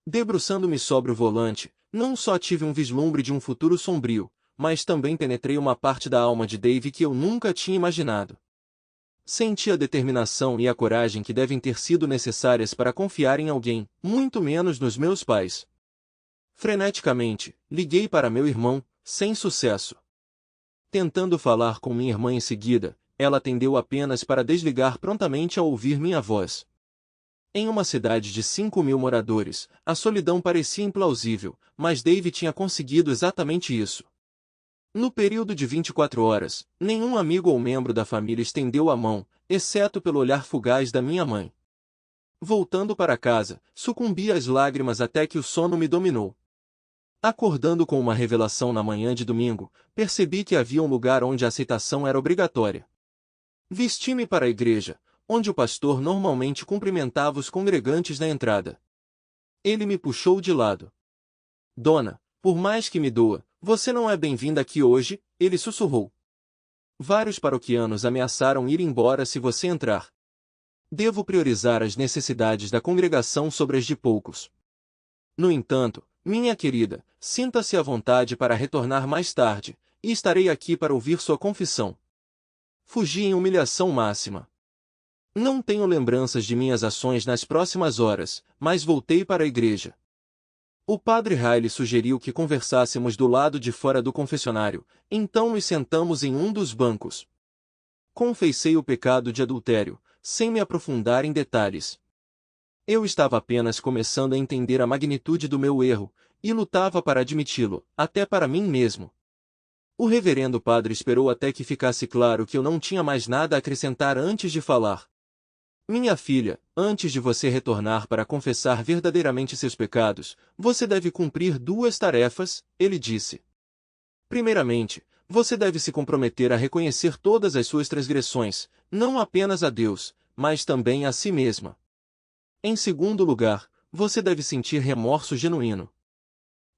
Debruçando-me sobre o volante, não só tive um vislumbre de um futuro sombrio, mas também penetrei uma parte da alma de Dave que eu nunca tinha imaginado. Senti a determinação e a coragem que devem ter sido necessárias para confiar em alguém, muito menos nos meus pais. Freneticamente, liguei para meu irmão, sem sucesso. Tentando falar com minha irmã em seguida, ela atendeu apenas para desligar prontamente ao ouvir minha voz. Em uma cidade de 5.000 moradores, a solidão parecia implausível, mas Dave tinha conseguido exatamente isso. No período de 24 horas, nenhum amigo ou membro da família estendeu a mão, exceto pelo olhar fugaz da minha mãe. Voltando para casa, sucumbi às lágrimas até que o sono me dominou. Acordando com uma revelação na manhã de domingo, percebi que havia um lugar onde a aceitação era obrigatória. Vesti-me para a igreja, onde o pastor normalmente cumprimentava os congregantes na entrada. Ele me puxou de lado. Dona, por mais que me doa, você não é bem-vinda aqui hoje, ele sussurrou. Vários paroquianos ameaçaram ir embora se você entrar. Devo priorizar as necessidades da congregação sobre as de poucos. No entanto, minha querida, sinta-se à vontade para retornar mais tarde, e estarei aqui para ouvir sua confissão. Fugi em humilhação máxima. Não tenho lembranças de minhas ações nas próximas horas, mas voltei para a igreja. O padre Riley sugeriu que conversássemos do lado de fora do confessionário, então nos sentamos em um dos bancos. Confessei o pecado de adultério, sem me aprofundar em detalhes. Eu estava apenas começando a entender a magnitude do meu erro, e lutava para admiti-lo, até para mim mesmo. O reverendo padre esperou até que ficasse claro que eu não tinha mais nada a acrescentar antes de falar. Minha filha, antes de você retornar para confessar verdadeiramente seus pecados, você deve cumprir 2 tarefas, ele disse. Primeiramente, você deve se comprometer a reconhecer todas as suas transgressões, não apenas a Deus, mas também a si mesma. Em segundo lugar, você deve sentir remorso genuíno.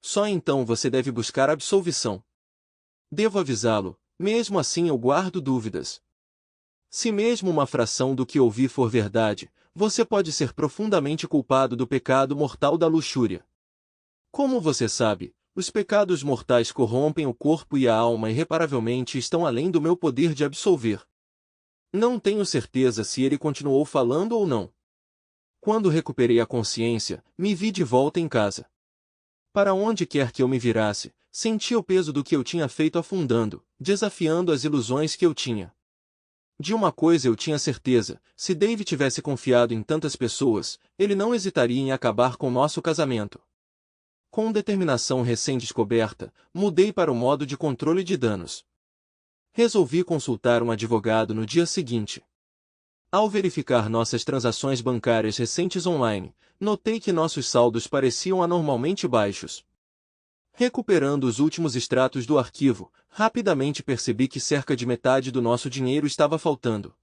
Só então você deve buscar absolvição. Devo avisá-lo, mesmo assim eu guardo dúvidas. Se mesmo uma fração do que ouvi for verdade, você pode ser profundamente culpado do pecado mortal da luxúria. Como você sabe, os pecados mortais corrompem o corpo e a alma irreparavelmente e estão além do meu poder de absolver. Não tenho certeza se ele continuou falando ou não. Quando recuperei a consciência, me vi de volta em casa. Para onde quer que eu me virasse, sentia o peso do que eu tinha feito afundando, desafiando as ilusões que eu tinha. De uma coisa eu tinha certeza: se Dave tivesse confiado em tantas pessoas, ele não hesitaria em acabar com nosso casamento. Com determinação recém-descoberta, mudei para o modo de controle de danos. Resolvi consultar um advogado no dia seguinte. Ao verificar nossas transações bancárias recentes online, notei que nossos saldos pareciam anormalmente baixos. Recuperando os últimos extratos do arquivo, rapidamente percebi que cerca de metade do nosso dinheiro estava faltando.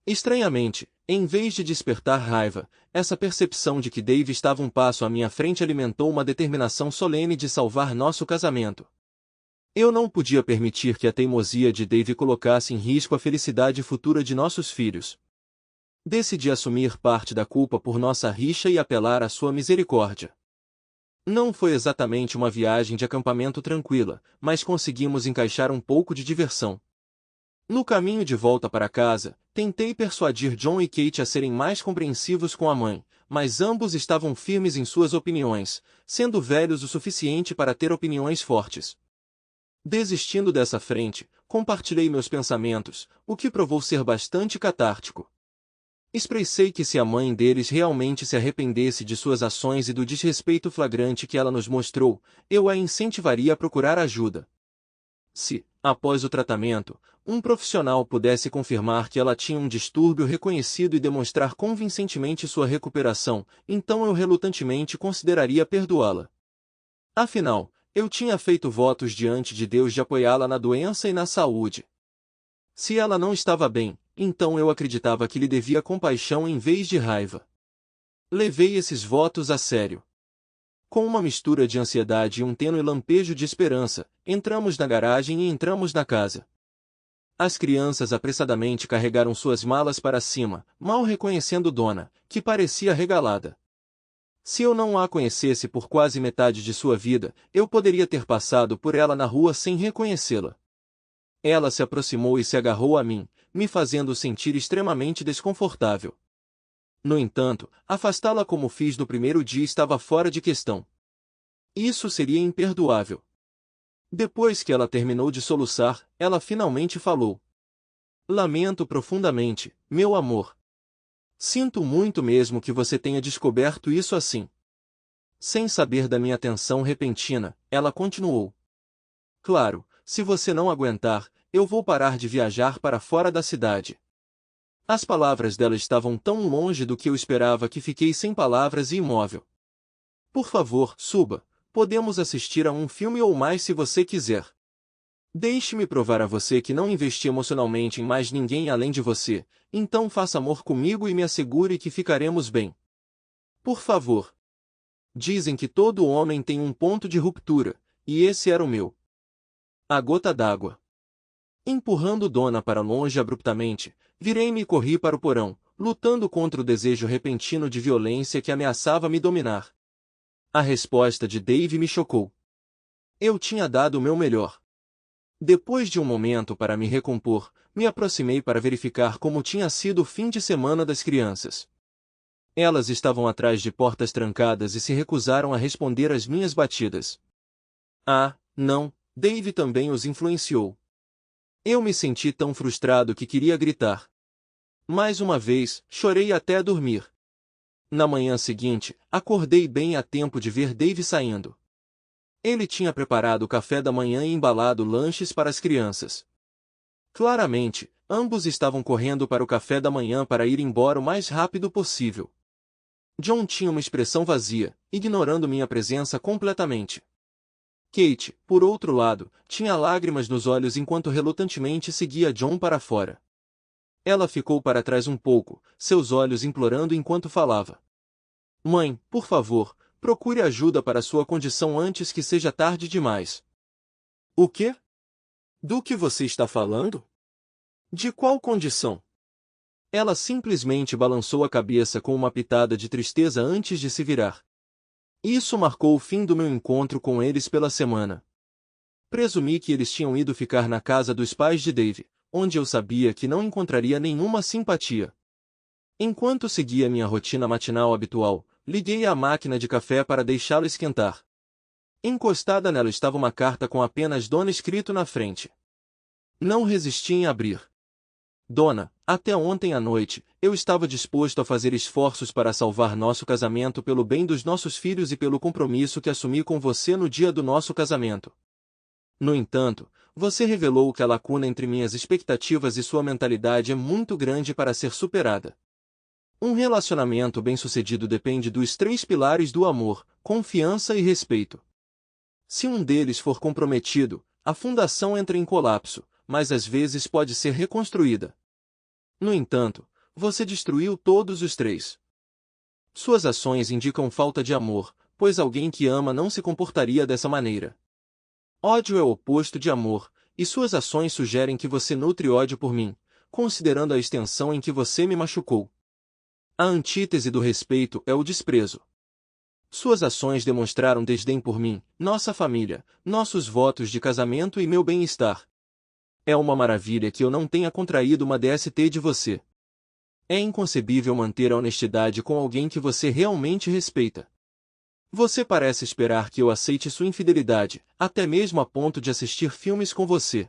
Estranhamente, em vez de despertar raiva, essa percepção de que Dave estava um passo à minha frente alimentou uma determinação solene de salvar nosso casamento. Eu não podia permitir que a teimosia de Dave colocasse em risco a felicidade futura de nossos filhos. Decidi assumir parte da culpa por nossa rixa e apelar à sua misericórdia. Não foi exatamente uma viagem de acampamento tranquila, mas conseguimos encaixar um pouco de diversão. No caminho de volta para casa, tentei persuadir John e Kate a serem mais compreensivos com a mãe, mas ambos estavam firmes em suas opiniões, sendo velhos o suficiente para ter opiniões fortes. Desistindo dessa frente, compartilhei meus pensamentos, o que provou ser bastante catártico. Expressei que se a mãe deles realmente se arrependesse de suas ações e do desrespeito flagrante que ela nos mostrou, eu a incentivaria a procurar ajuda. Se, após o tratamento, um profissional pudesse confirmar que ela tinha um distúrbio reconhecido e demonstrar convincentemente sua recuperação, então eu relutantemente consideraria perdoá-la. Afinal, eu tinha feito votos diante de Deus de apoiá-la na doença e na saúde. Se ela não estava bem, então eu acreditava que lhe devia compaixão em vez de raiva. Levei esses votos a sério. Com uma mistura de ansiedade e um tênue lampejo de esperança, entramos na garagem e entramos na casa. As crianças apressadamente carregaram suas malas para cima, mal reconhecendo Donna, que parecia regalada. Se eu não a conhecesse por quase metade de sua vida, eu poderia ter passado por ela na rua sem reconhecê-la. Ela se aproximou e se agarrou a mim, me fazendo sentir extremamente desconfortável. No entanto, afastá-la como fiz no primeiro dia estava fora de questão. Isso seria imperdoável. Depois que ela terminou de soluçar, ela finalmente falou: "Lamento profundamente, meu amor. Sinto muito mesmo que você tenha descoberto isso assim." Sem saber da minha atenção repentina, ela continuou: "Claro, se você não aguentar, eu vou parar de viajar para fora da cidade." As palavras dela estavam tão longe do que eu esperava que fiquei sem palavras e imóvel. "Por favor, suba. Podemos assistir a um filme ou mais se você quiser. Deixe-me provar a você que não investi emocionalmente em mais ninguém além de você, então faça amor comigo e me assegure que ficaremos bem. Por favor." Dizem que todo homem tem um ponto de ruptura, e esse era o meu. A gota d'água. Empurrando Donna para longe abruptamente, virei-me e corri para o porão, lutando contra o desejo repentino de violência que ameaçava me dominar. A resposta de Dave me chocou. Eu tinha dado o meu melhor. Depois de um momento para me recompor, me aproximei para verificar como tinha sido o fim de semana das crianças. Elas estavam atrás de portas trancadas e se recusaram a responder às minhas batidas. Ah, não, Dave também os influenciou. Eu me senti tão frustrado que queria gritar. Mais uma vez, chorei até dormir. Na manhã seguinte, acordei bem a tempo de ver Dave saindo. Ele tinha preparado o café da manhã e embalado lanches para as crianças. Claramente, ambos estavam correndo para o café da manhã para ir embora o mais rápido possível. John tinha uma expressão vazia, ignorando minha presença completamente. Kate, por outro lado, tinha lágrimas nos olhos enquanto relutantemente seguia John para fora. Ela ficou para trás um pouco, seus olhos implorando enquanto falava. "Mãe, por favor, procure ajuda para sua condição antes que seja tarde demais." "O quê? Do que você está falando? De qual condição?" Ela simplesmente balançou a cabeça com uma pitada de tristeza antes de se virar. Isso marcou o fim do meu encontro com eles pela semana. Presumi que eles tinham ido ficar na casa dos pais de Dave, onde eu sabia que não encontraria nenhuma simpatia. Enquanto seguia minha rotina matinal habitual, liguei à máquina de café para deixá-lo esquentar. Encostada nela estava uma carta com apenas Dona escrito na frente. Não resisti em abrir. Dona, até ontem à noite, eu estava disposto a fazer esforços para salvar nosso casamento pelo bem dos nossos filhos e pelo compromisso que assumi com você no dia do nosso casamento. No entanto, você revelou que a lacuna entre minhas expectativas e sua mentalidade é muito grande para ser superada. Um relacionamento bem-sucedido depende dos 3 pilares do amor, confiança e respeito. Se um deles for comprometido, a fundação entra em colapso, mas às vezes pode ser reconstruída. No entanto, você destruiu todos os 3. Suas ações indicam falta de amor, pois alguém que ama não se comportaria dessa maneira. Ódio é o oposto de amor, e suas ações sugerem que você nutre ódio por mim, considerando a extensão em que você me machucou. A antítese do respeito é o desprezo. Suas ações demonstraram desdém por mim, nossa família, nossos votos de casamento e meu bem-estar. É uma maravilha que eu não tenha contraído uma DST de você. É inconcebível manter a honestidade com alguém que você realmente respeita. Você parece esperar que eu aceite sua infidelidade, até mesmo a ponto de assistir filmes com você.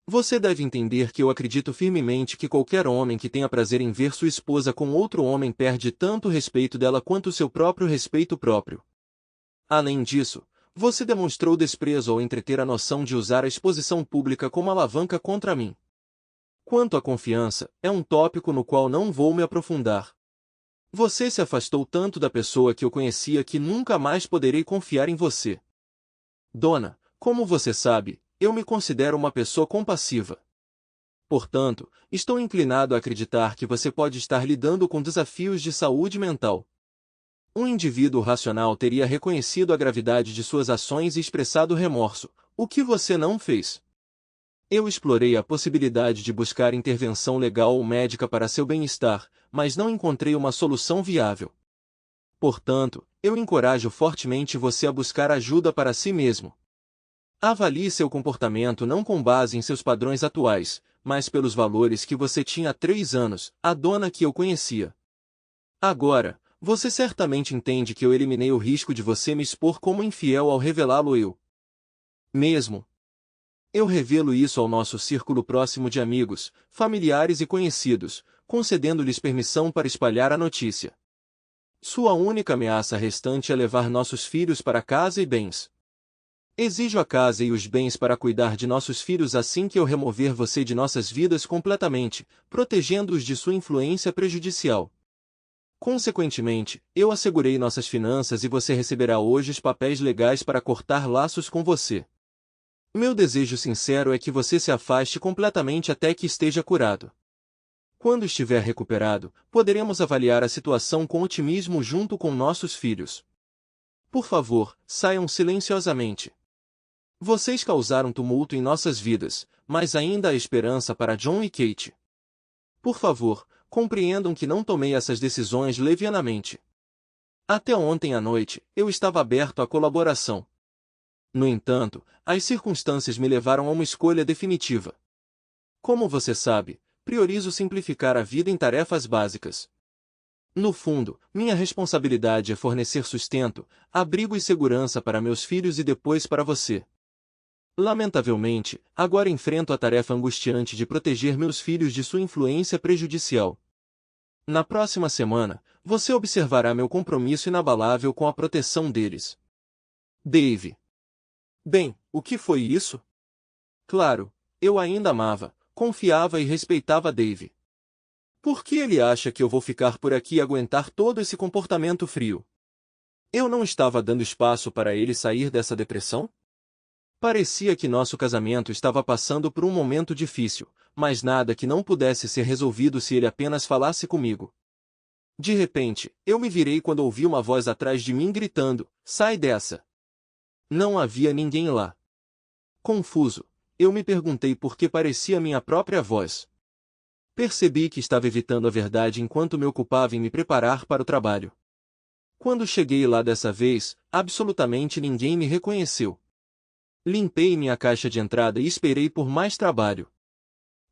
Você deve entender que eu acredito firmemente que qualquer homem que tenha prazer em ver sua esposa com outro homem perde tanto o respeito dela quanto o seu próprio respeito próprio. Além disso, você demonstrou desprezo ao entreter a noção de usar a exposição pública como alavanca contra mim. Quanto à confiança, é um tópico no qual não vou me aprofundar. Você se afastou tanto da pessoa que eu conhecia que nunca mais poderei confiar em você. Dona, como você sabe, eu me considero uma pessoa compassiva. Portanto, estou inclinado a acreditar que você pode estar lidando com desafios de saúde mental. Um indivíduo racional teria reconhecido a gravidade de suas ações e expressado remorso, o que você não fez. Eu explorei a possibilidade de buscar intervenção legal ou médica para seu bem-estar, mas não encontrei uma solução viável. Portanto, eu encorajo fortemente você a buscar ajuda para si mesmo. Avalie seu comportamento não com base em seus padrões atuais, mas pelos valores que você tinha há 3 anos, a dona que eu conhecia. Agora, você certamente entende que eu eliminei o risco de você me expor como infiel ao revelá-lo eu mesmo. Eu revelo isso ao nosso círculo próximo de amigos, familiares e conhecidos, concedendo-lhes permissão para espalhar a notícia. Sua única ameaça restante é levar nossos filhos para casa e bens. Exijo a casa e os bens para cuidar de nossos filhos assim que eu remover você de nossas vidas completamente, protegendo-os de sua influência prejudicial. Consequentemente, eu assegurei nossas finanças e você receberá hoje os papéis legais para cortar laços com você. Meu desejo sincero é que você se afaste completamente até que esteja curado. Quando estiver recuperado, poderemos avaliar a situação com otimismo junto com nossos filhos. Por favor, saiam silenciosamente. Vocês causaram tumulto em nossas vidas, mas ainda há esperança para John e Kate. Por favor, compreendam que não tomei essas decisões levianamente. Até ontem à noite, eu estava aberto à colaboração. No entanto, as circunstâncias me levaram a uma escolha definitiva. Como você sabe, priorizo simplificar a vida em tarefas básicas. No fundo, minha responsabilidade é fornecer sustento, abrigo e segurança para meus filhos e depois para você. Lamentavelmente, agora enfrento a tarefa angustiante de proteger meus filhos de sua influência prejudicial. Na próxima semana, você observará meu compromisso inabalável com a proteção deles. Dave. Bem, o que foi isso? Claro, eu ainda amava, confiava e respeitava Dave. Por que ele acha que eu vou ficar por aqui e aguentar todo esse comportamento frio? Eu não estava dando espaço para ele sair dessa depressão? Parecia que nosso casamento estava passando por um momento difícil, mas nada que não pudesse ser resolvido se ele apenas falasse comigo. De repente, eu me virei quando ouvi uma voz atrás de mim gritando: "Sai dessa!" Não havia ninguém lá. Confuso, eu me perguntei por que parecia minha própria voz. Percebi que estava evitando a verdade enquanto me ocupava em me preparar para o trabalho. Quando cheguei lá dessa vez, absolutamente ninguém me reconheceu. Limpei minha caixa de entrada e esperei por mais trabalho.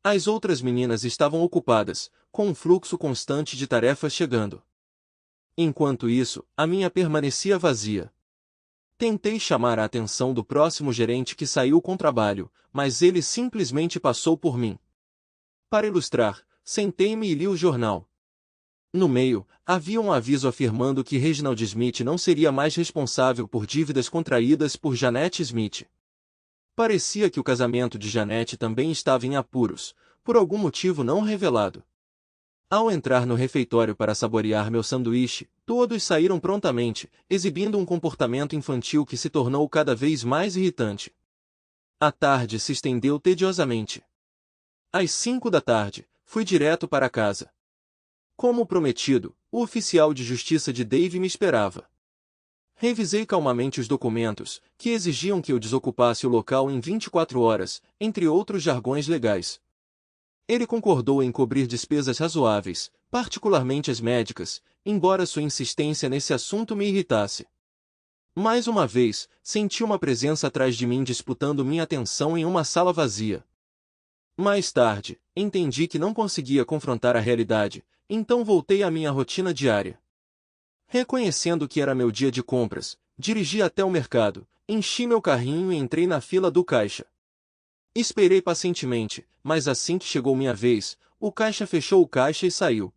As outras meninas estavam ocupadas, com um fluxo constante de tarefas chegando. Enquanto isso, a minha permanecia vazia. Tentei chamar a atenção do próximo gerente que saiu com trabalho, mas ele simplesmente passou por mim. Para ilustrar, sentei-me e li o jornal. No meio, havia um aviso afirmando que Reginald Smith não seria mais responsável por dívidas contraídas por Janet Smith. Parecia que o casamento de Janet também estava em apuros, por algum motivo não revelado. Ao entrar no refeitório para saborear meu sanduíche, todos saíram prontamente, exibindo um comportamento infantil que se tornou cada vez mais irritante. A tarde se estendeu tediosamente. Às 5 da tarde, fui direto para casa. Como prometido, o oficial de justiça de Dave me esperava. Revisei calmamente os documentos, que exigiam que eu desocupasse o local em 24 horas, entre outros jargões legais. Ele concordou em cobrir despesas razoáveis, particularmente as médicas, embora sua insistência nesse assunto me irritasse. Mais uma vez, senti uma presença atrás de mim disputando minha atenção em uma sala vazia. Mais tarde, entendi que não conseguia confrontar a realidade, então voltei à minha rotina diária. Reconhecendo que era meu dia de compras, dirigi até o mercado, enchi meu carrinho e entrei na fila do caixa. Esperei pacientemente, mas assim que chegou minha vez, o caixa fechou o caixa e saiu.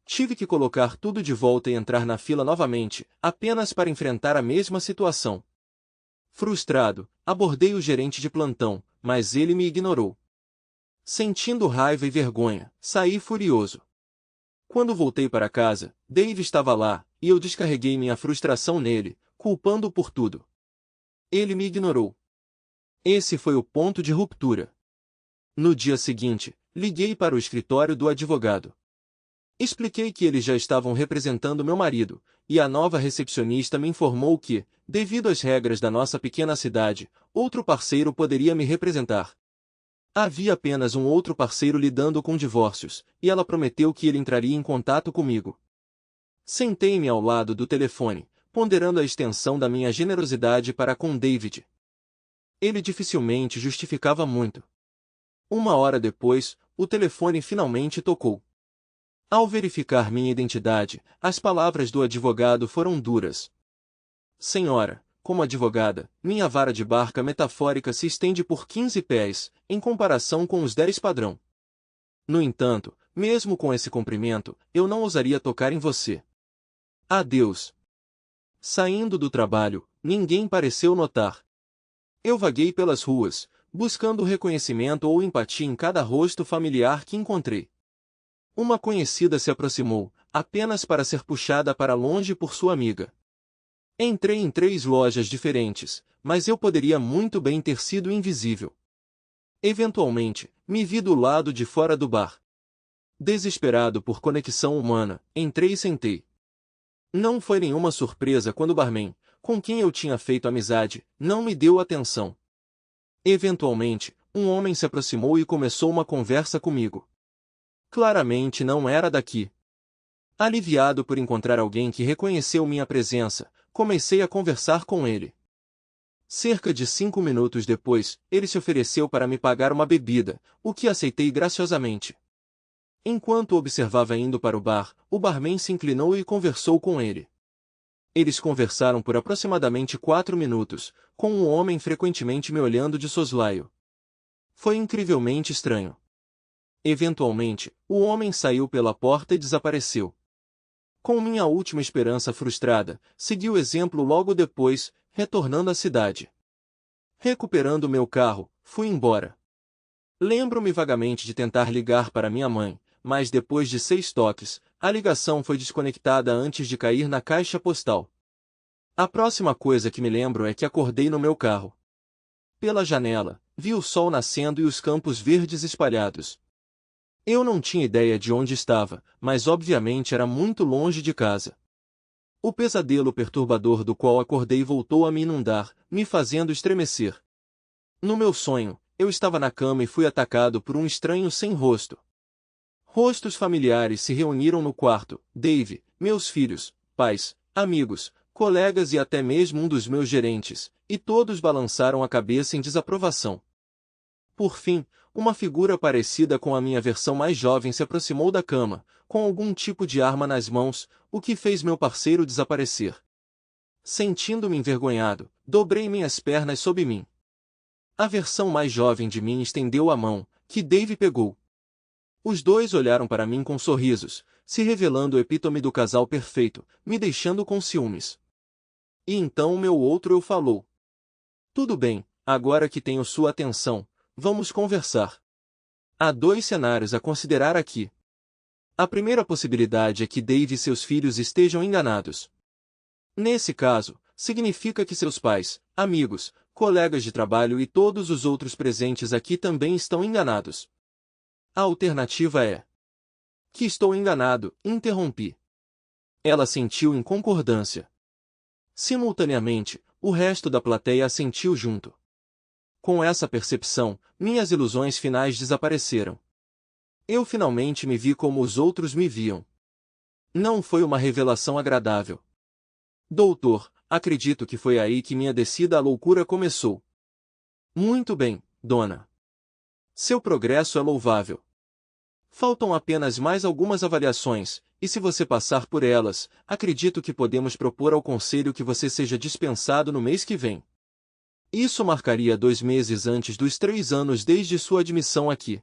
Tive que colocar tudo de volta e entrar na fila novamente, apenas para enfrentar a mesma situação. Frustrado, abordei o gerente de plantão, mas ele me ignorou. Sentindo raiva e vergonha, saí furioso. Quando voltei para casa, Dave estava lá, e eu descarreguei minha frustração nele, culpando-o por tudo. Ele me ignorou. Esse foi o ponto de ruptura. No dia seguinte, liguei para o escritório do advogado. Expliquei que eles já estavam representando meu marido, e a nova recepcionista me informou que, devido às regras da nossa pequena cidade, outro parceiro poderia me representar. Havia apenas um outro parceiro lidando com divórcios, e ela prometeu que ele entraria em contato comigo. Sentei-me ao lado do telefone, ponderando a extensão da minha generosidade para com David. Ele dificilmente justificava muito. 1 hora depois, o telefone finalmente tocou. Ao verificar minha identidade, as palavras do advogado foram duras. Senhora, como advogada, minha vara de barca metafórica se estende por 15 pés, em comparação com os 10 padrão. No entanto, mesmo com esse comprimento, eu não ousaria tocar em você. Adeus. Saindo do trabalho, ninguém pareceu notar. Eu vaguei pelas ruas, buscando reconhecimento ou empatia em cada rosto familiar que encontrei. Uma conhecida se aproximou, apenas para ser puxada para longe por sua amiga. Entrei em 3 lojas diferentes, mas eu poderia muito bem ter sido invisível. Eventualmente, me vi do lado de fora do bar. Desesperado por conexão humana, entrei e sentei. Não foi nenhuma surpresa quando o barman, com quem eu tinha feito amizade, não me deu atenção. Eventualmente, um homem se aproximou e começou uma conversa comigo. Claramente não era daqui. Aliviado por encontrar alguém que reconheceu minha presença, comecei a conversar com ele. Cerca de 5 minutos depois, ele se ofereceu para me pagar uma bebida, o que aceitei graciosamente. Enquanto observava indo para o bar, o barman se inclinou e conversou com ele. Eles conversaram por aproximadamente 4 minutos, com um homem frequentemente me olhando de soslaio. Foi incrivelmente estranho. Eventualmente, o homem saiu pela porta e desapareceu. Com minha última esperança frustrada, segui o exemplo logo depois, retornando à cidade. Recuperando meu carro, fui embora. Lembro-me vagamente de tentar ligar para minha mãe, mas depois de 6 toques, a ligação foi desconectada antes de cair na caixa postal. A próxima coisa que me lembro é que acordei no meu carro. Pela janela, vi o sol nascendo e os campos verdes espalhados. Eu não tinha ideia de onde estava, mas obviamente era muito longe de casa. O pesadelo perturbador do qual acordei voltou a me inundar, me fazendo estremecer. No meu sonho, eu estava na cama e fui atacado por um estranho sem rosto. Rostos familiares se reuniram no quarto: Dave, meus filhos, pais, amigos, colegas e até mesmo um dos meus gerentes, e todos balançaram a cabeça em desaprovação. Por fim, uma figura parecida com a minha versão mais jovem se aproximou da cama, com algum tipo de arma nas mãos, o que fez meu parceiro desaparecer. Sentindo-me envergonhado, dobrei minhas pernas sob mim. A versão mais jovem de mim estendeu a mão, que Dave pegou. Os dois olharam para mim com sorrisos, se revelando o epítome do casal perfeito, me deixando com ciúmes. E então o meu outro eu falou. Tudo bem, agora que tenho sua atenção, vamos conversar. Há dois cenários a considerar aqui. A primeira possibilidade é que Dave e seus filhos estejam enganados. Nesse caso, significa que seus pais, amigos, colegas de trabalho e todos os outros presentes aqui também estão enganados. A alternativa é que estou enganado, interrompi. Ela assentiu em concordância. Simultaneamente, o resto da plateia assentiu junto. Com essa percepção, minhas ilusões finais desapareceram. Eu finalmente me vi como os outros me viam. Não foi uma revelação agradável. Doutor, acredito que foi aí que minha descida à loucura começou. Muito bem, dona. Seu progresso é louvável. Faltam apenas mais algumas avaliações, e se você passar por elas, acredito que podemos propor ao conselho que você seja dispensado no mês que vem. Isso marcaria 2 meses antes dos 3 anos desde sua admissão aqui.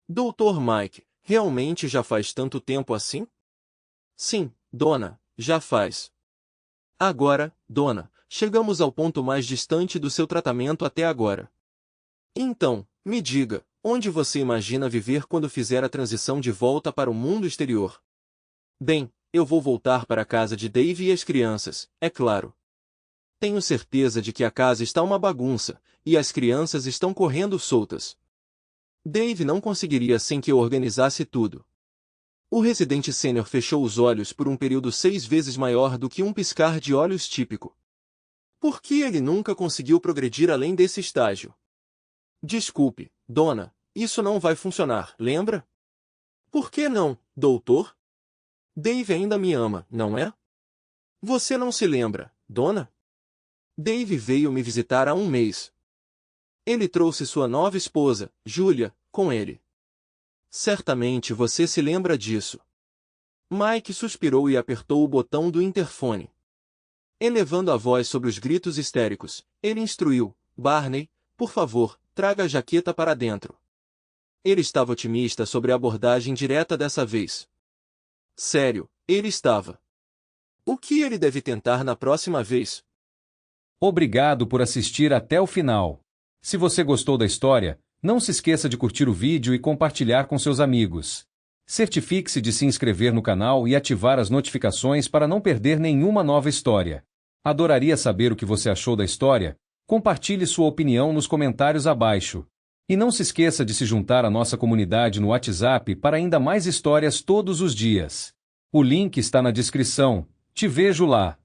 Dr. Mike, realmente já faz tanto tempo assim? Sim, dona, já faz. Agora, dona, chegamos ao ponto mais distante do seu tratamento até agora. Então, me diga, onde você imagina viver quando fizer a transição de volta para o mundo exterior? Bem, eu vou voltar para a casa de Dave e as crianças, é claro. Tenho certeza de que a casa está uma bagunça, e as crianças estão correndo soltas. Dave não conseguiria sem que eu organizasse tudo. O residente sênior fechou os olhos por um período 6 vezes maior do que um piscar de olhos típico. Por que ele nunca conseguiu progredir além desse estágio? Desculpe, dona, isso não vai funcionar, lembra? Por que não, doutor? Dave ainda me ama, não é? Você não se lembra, dona? Dave veio me visitar há 1 mês. Ele trouxe sua nova esposa, Julia, com ele. Certamente você se lembra disso. Mike suspirou e apertou o botão do interfone. Elevando a voz sobre os gritos histéricos, ele instruiu, Barney, por favor, traga a jaqueta para dentro. Ele estava otimista sobre a abordagem direta dessa vez. Sério, ele estava. O que ele deve tentar na próxima vez? Obrigado por assistir até o final. Se você gostou da história, não se esqueça de curtir o vídeo e compartilhar com seus amigos. Certifique-se de se inscrever no canal e ativar as notificações para não perder nenhuma nova história. Adoraria saber o que você achou da história. Compartilhe sua opinião nos comentários abaixo. E não se esqueça de se juntar à nossa comunidade no WhatsApp para ainda mais histórias todos os dias. O link está na descrição. Te vejo lá.